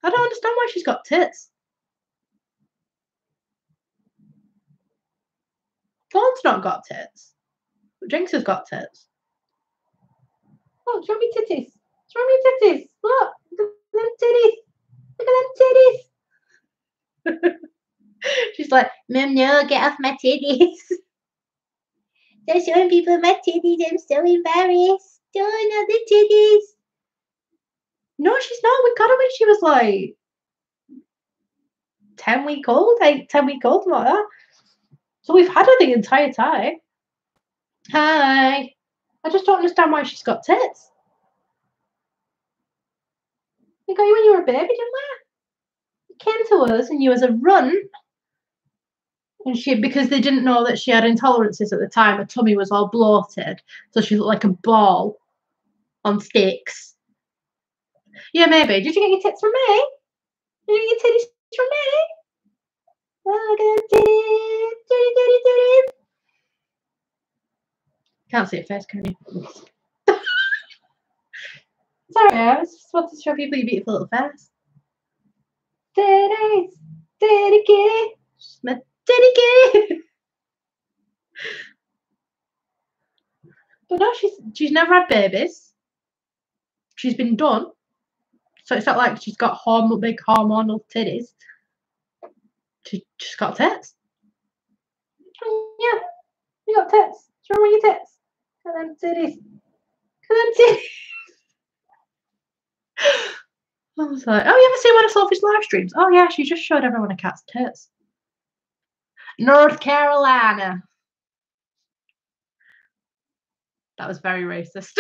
Speaker 1: I don't understand why she's got tits. Dawn's not got tits. But Jinx has got tits. Look, show me titties. Show me titties. Look at them titties. Look at them titties. She's like, Mum, no, get off my titties. They're showing people my titties. I'm so embarrassed. Don't know the titties. No, she's not. We got her when she was like 10 weeks old, 10 weeks old, like that. So we've had her the entire time. Hi. I just don't understand why she's got tits. We got you when you were a baby, didn't we? You came to us and you was a runt. And because they didn't know that she had intolerances at the time, her tummy was all bloated. So she looked like a ball on sticks. Yeah, maybe. Did you get your tits from me? Did you get your titties from me? Oh, look at them titties. Can't see your face, can you? Sorry, I just wanted to show people your beautiful little face. Titties, titty kitty. She's my titty kitty. But no, she's never had babies. She's been done. So it's not like she's got big hormonal titties. She's just got tits. Yeah, you got tits. Show me your tits. Look at them titties. Look at them titties. Oh was like, oh, you ever seen one of Sophie's live streams? Oh yeah, she just showed everyone a cat's tits. North Carolina. That was very racist.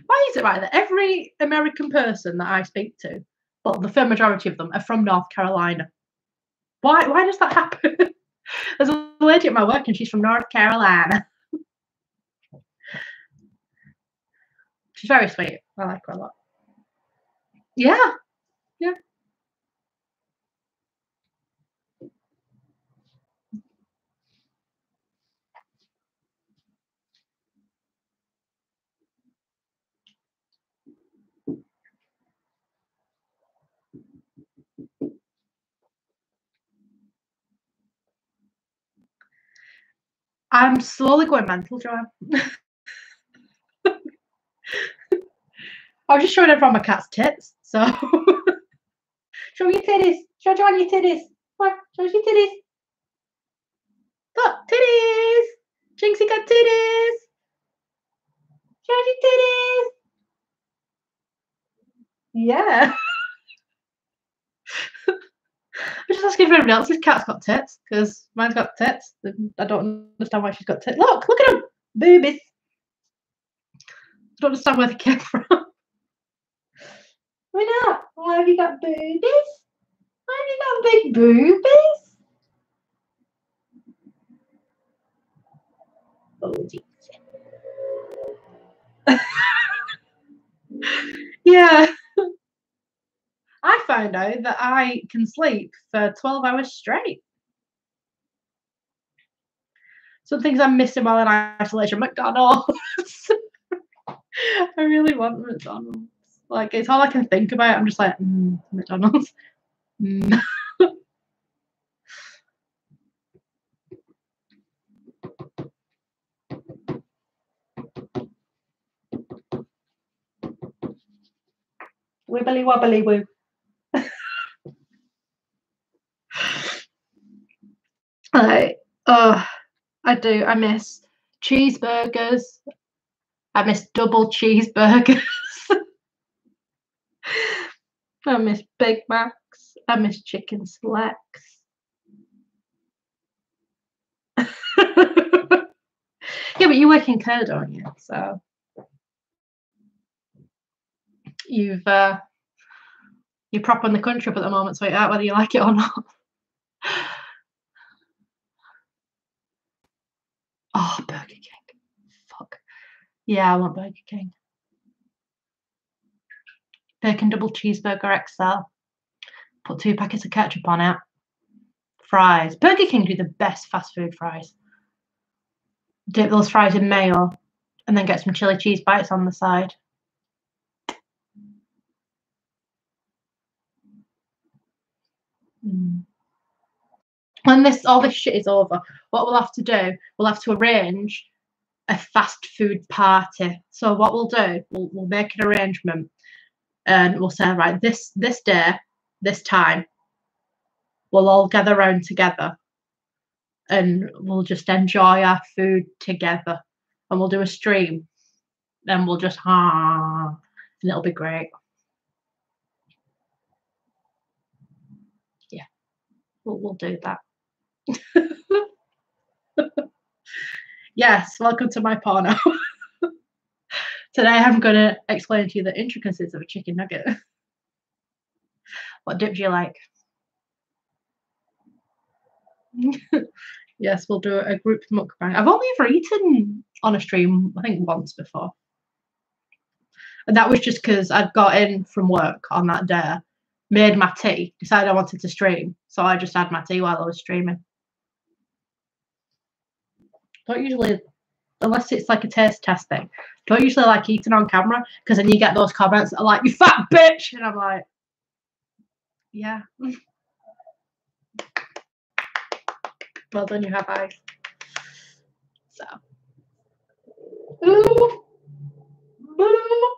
Speaker 1: Why is it right that every American person that I speak to, well, the fair majority of them are from North Carolina? Why does that happen? There's a lady at my work and she's from North Carolina. She's very sweet. I like her a lot. Yeah. Yeah. I'm slowly going mental, Joanne. I was just showing everyone my cat's tits, so show your titties. Show Joanne your titties. Come on, show us your titties. Look, titties. Jinxie got titties. Show us your titties. Yeah. I'm just asking if anybody else's cat's got tits, because mine's got tits. I don't understand why she's got tits. Look at them. Boobies. I don't understand where they came from. Why not? Why have you got boobies? Why have you got big boobies? Oh, geez. Yeah. I found out that I can sleep for 12 hours straight. Some things I'm missing while in isolation. McDonald's. I really want McDonald's. Like, it's all I can think about. I'm just like, McDonald's. Wibbly wobbly woo. I do. I miss cheeseburgers. I miss double cheeseburgers. I miss Big Macs. I miss chicken selects. Yeah, but you work in care, don't you? So you're proper in the country up at the moment, so out whether you like it or not. Oh, Burger King. Fuck. Yeah, I want Burger King. Bacon double cheeseburger XL. Put 2 packets of ketchup on it. Fries. Burger King do the best fast food fries. Dip those fries in mayo and then get some chili cheese bites on the side. When all this shit is over, what we'll have to do, we'll have to arrange a fast food party. So what we'll do, we'll make an arrangement and we'll say, right, this day, this time, we'll all gather around together and we'll just enjoy our food together. And we'll do a stream and we'll just and it'll be great. Yeah, we'll do that. Yes, welcome to my porno. Today I'm going to explain to you the intricacies of a chicken nugget. What dip do you like? Yes, we'll do a group mukbang. I've only ever eaten on a stream, I think once before. And that was just because I'd got in from work on that day, made my tea, decided I wanted to stream. So I just had my tea while I was streaming. Don't usually, unless it's like a taste test thing, don't usually like eating on camera because then you get those comments that are like, you fat bitch. And I'm like, yeah. Well done, you have eyes. So. Ooh. Ooh.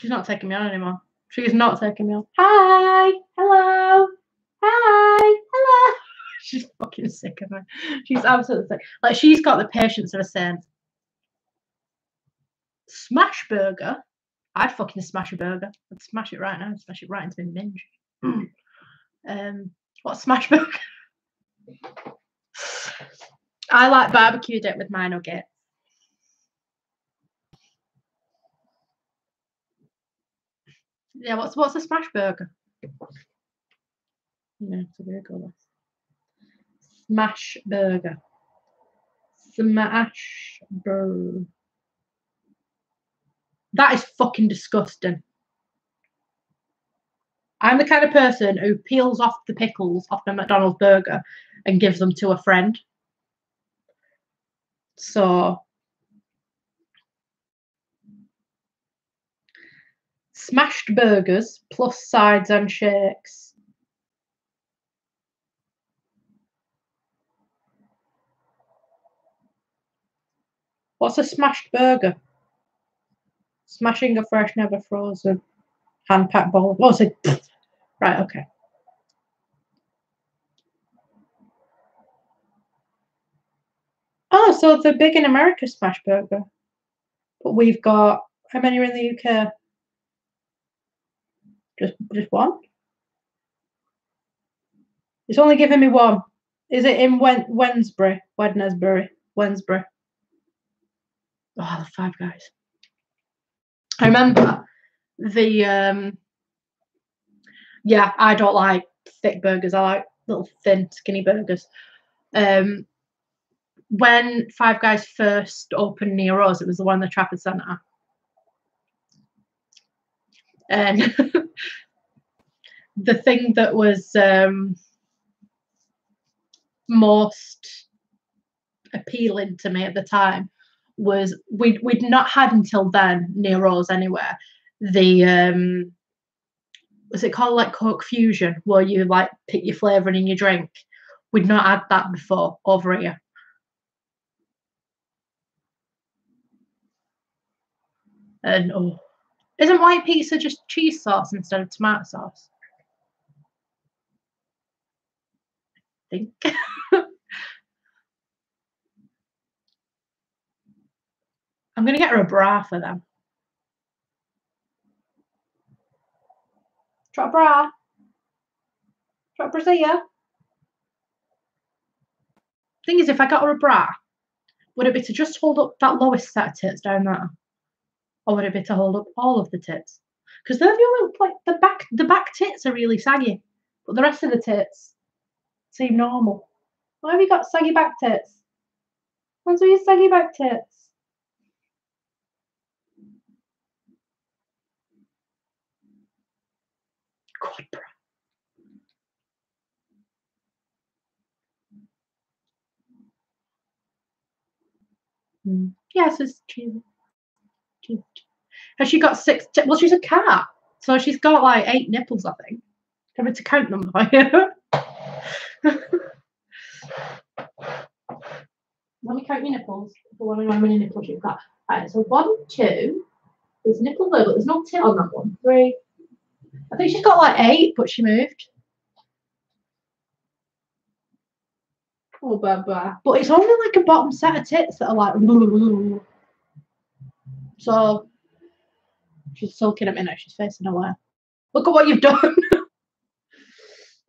Speaker 1: She's not taking me on anymore. She's not taking me on. Hi, hello, hi, hello. She's fucking sick of me. She's absolutely sick. Like, she's got the patience of a saint. Smash burger. I'd fucking smash a burger. I'd smash it right now. I'd smash it right into my minge. What's smash burger? I like barbecued it with my nugget. Yeah, what's a smash burger? Yeah, it's a Google this. Smash burger. Smash burger. That is fucking disgusting. I'm the kind of person who peels off the pickles off the McDonald's burger and gives them to a friend. So, smashed burgers plus sides and shakes. What's a smashed burger? Smashing a fresh, never frozen, hand-packed bowl. What's it? Right, okay. Oh, so they're big in America, smash burger. But we've got, how many are in the UK? Just one? It's only giving me one. Is it in Wednesbury? Wednesbury. Oh, the Five Guys. I remember the yeah, I don't like thick burgers. I like little thin, skinny burgers. When Five Guys first opened near us, it was the one in the Trafford Centre. And the thing that was most appealing to me at the time was we'd not had until then near us anywhere the was it called like Coke Fusion, where you like pick your flavouring in your drink. We'd not had that before over here. And oh, isn't white pizza just cheese sauce instead of tomato sauce? I think. I'm gonna get her a bra for them. Drop a bra. Drop a brassiere. Thing is, if I got her a bra, would it be to just hold up that lowest set of tits down there? Or would it be to hold up all of the tits? Because they're the only, like, the back tits are really saggy, but the rest of the tits seem normal. Why have you got saggy back tits? What's with your saggy back tits? God, bro. Yes, it's true. Has she got 6? Well, she's a cat, so she's got like 8 nipples, I think. Do you want me to count them for you? Let me count your nipples. How many nipples you've got. Right, so 1, 2. There's nipple there, but there's no tit on that one. 3. I think she's got like 8, but she moved. Oh, blah. But it's only like a bottom set of tits that are like. So she's sulking at me now. She's facing away. Look at what you've done.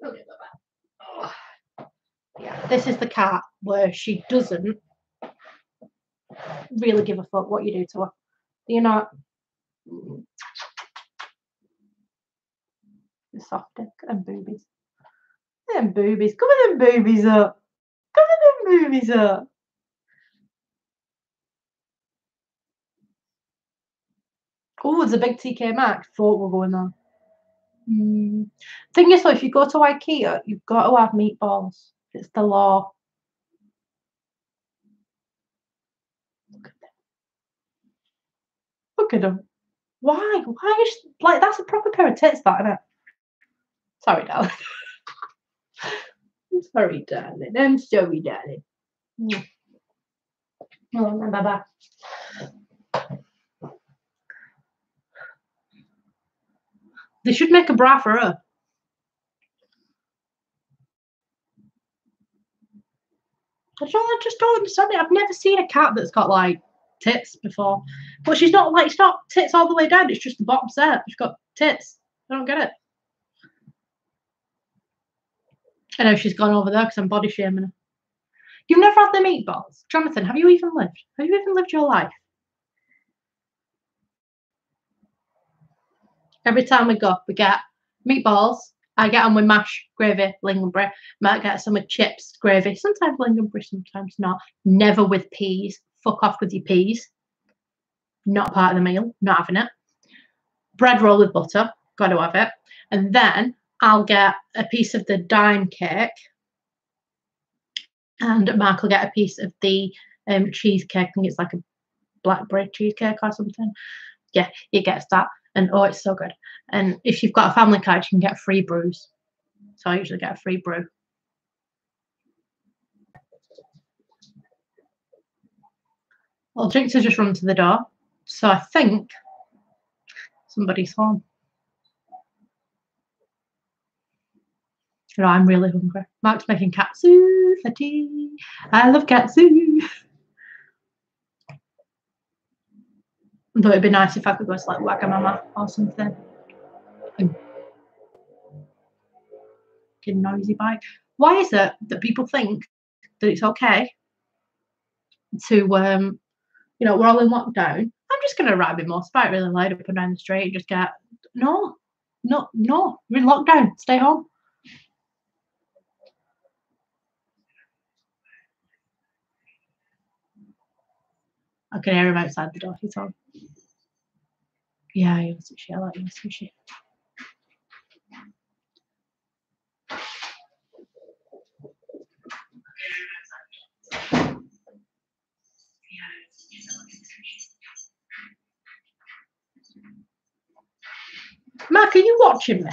Speaker 1: Okay, oh. Yeah, this is the cat where she doesn't really give a fuck what you do to her. You're not. The soft dick and boobies. Them boobies. Cover them boobies up. Cover them boobies up. Oh, there's a big TK Maxx. Thought we're going there. Thing is, though, if you go to IKEA, you've got to have meatballs. It's the law. Look at them. Why? Why is like that's a proper pair of tits, that, isn't it? Sorry, darling. I'm sorry, darling. I'm sorry, darling. Oh, bye-bye. They should make a bra for her. I just don't understand it. I've never seen a cat that's got like tits before. But she's not like, it's not tits all the way down, it's just the bottom set. She's got tits. I don't get it. I know she's gone over there because I'm body shaming her. You've never had the meatballs? Jonathan, have you even lived? Have you even lived your life? Every time we go, we get meatballs. I get them with mash, gravy, lingonberry. Might get some with chips, gravy. Sometimes lingonberry, sometimes not. Never with peas. Fuck off with your peas. Not part of the meal. Not having it. Bread roll with butter. Got to have it. And then I'll get a piece of the dime cake. And Mark will get a piece of the cheesecake. I think it's like a blackberry cheesecake or something. Yeah, he gets that. And oh, it's so good. And if you've got a family card, you can get free brews. So I usually get a free brew. Well, Jinx has just run to the door. So I think somebody's home. You know, I'm really hungry. Mark's making katsu for tea. I love katsu. Though it'd be nice if I could go to like Wagamama or something. Noisy bike. Why is it that people think that it's okay to, you know, we're all in lockdown. I'm just going to ride my motorbike really loud up and down the street and just get, no, we're in lockdown. Stay home. I can hear him outside the door. He's home. Yeah, he was sushi. I like your sushi. Mark, are you watching me?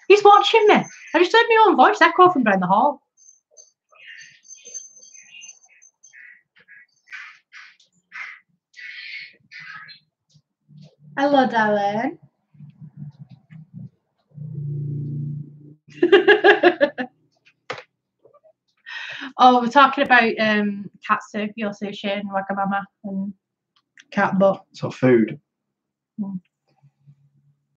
Speaker 1: He's watching me. I just heard my own voice echo from down the hall. Hello, darling. Oh, we're talking about katsu, your sushi, and Wagamama, and cat butt.
Speaker 2: So food.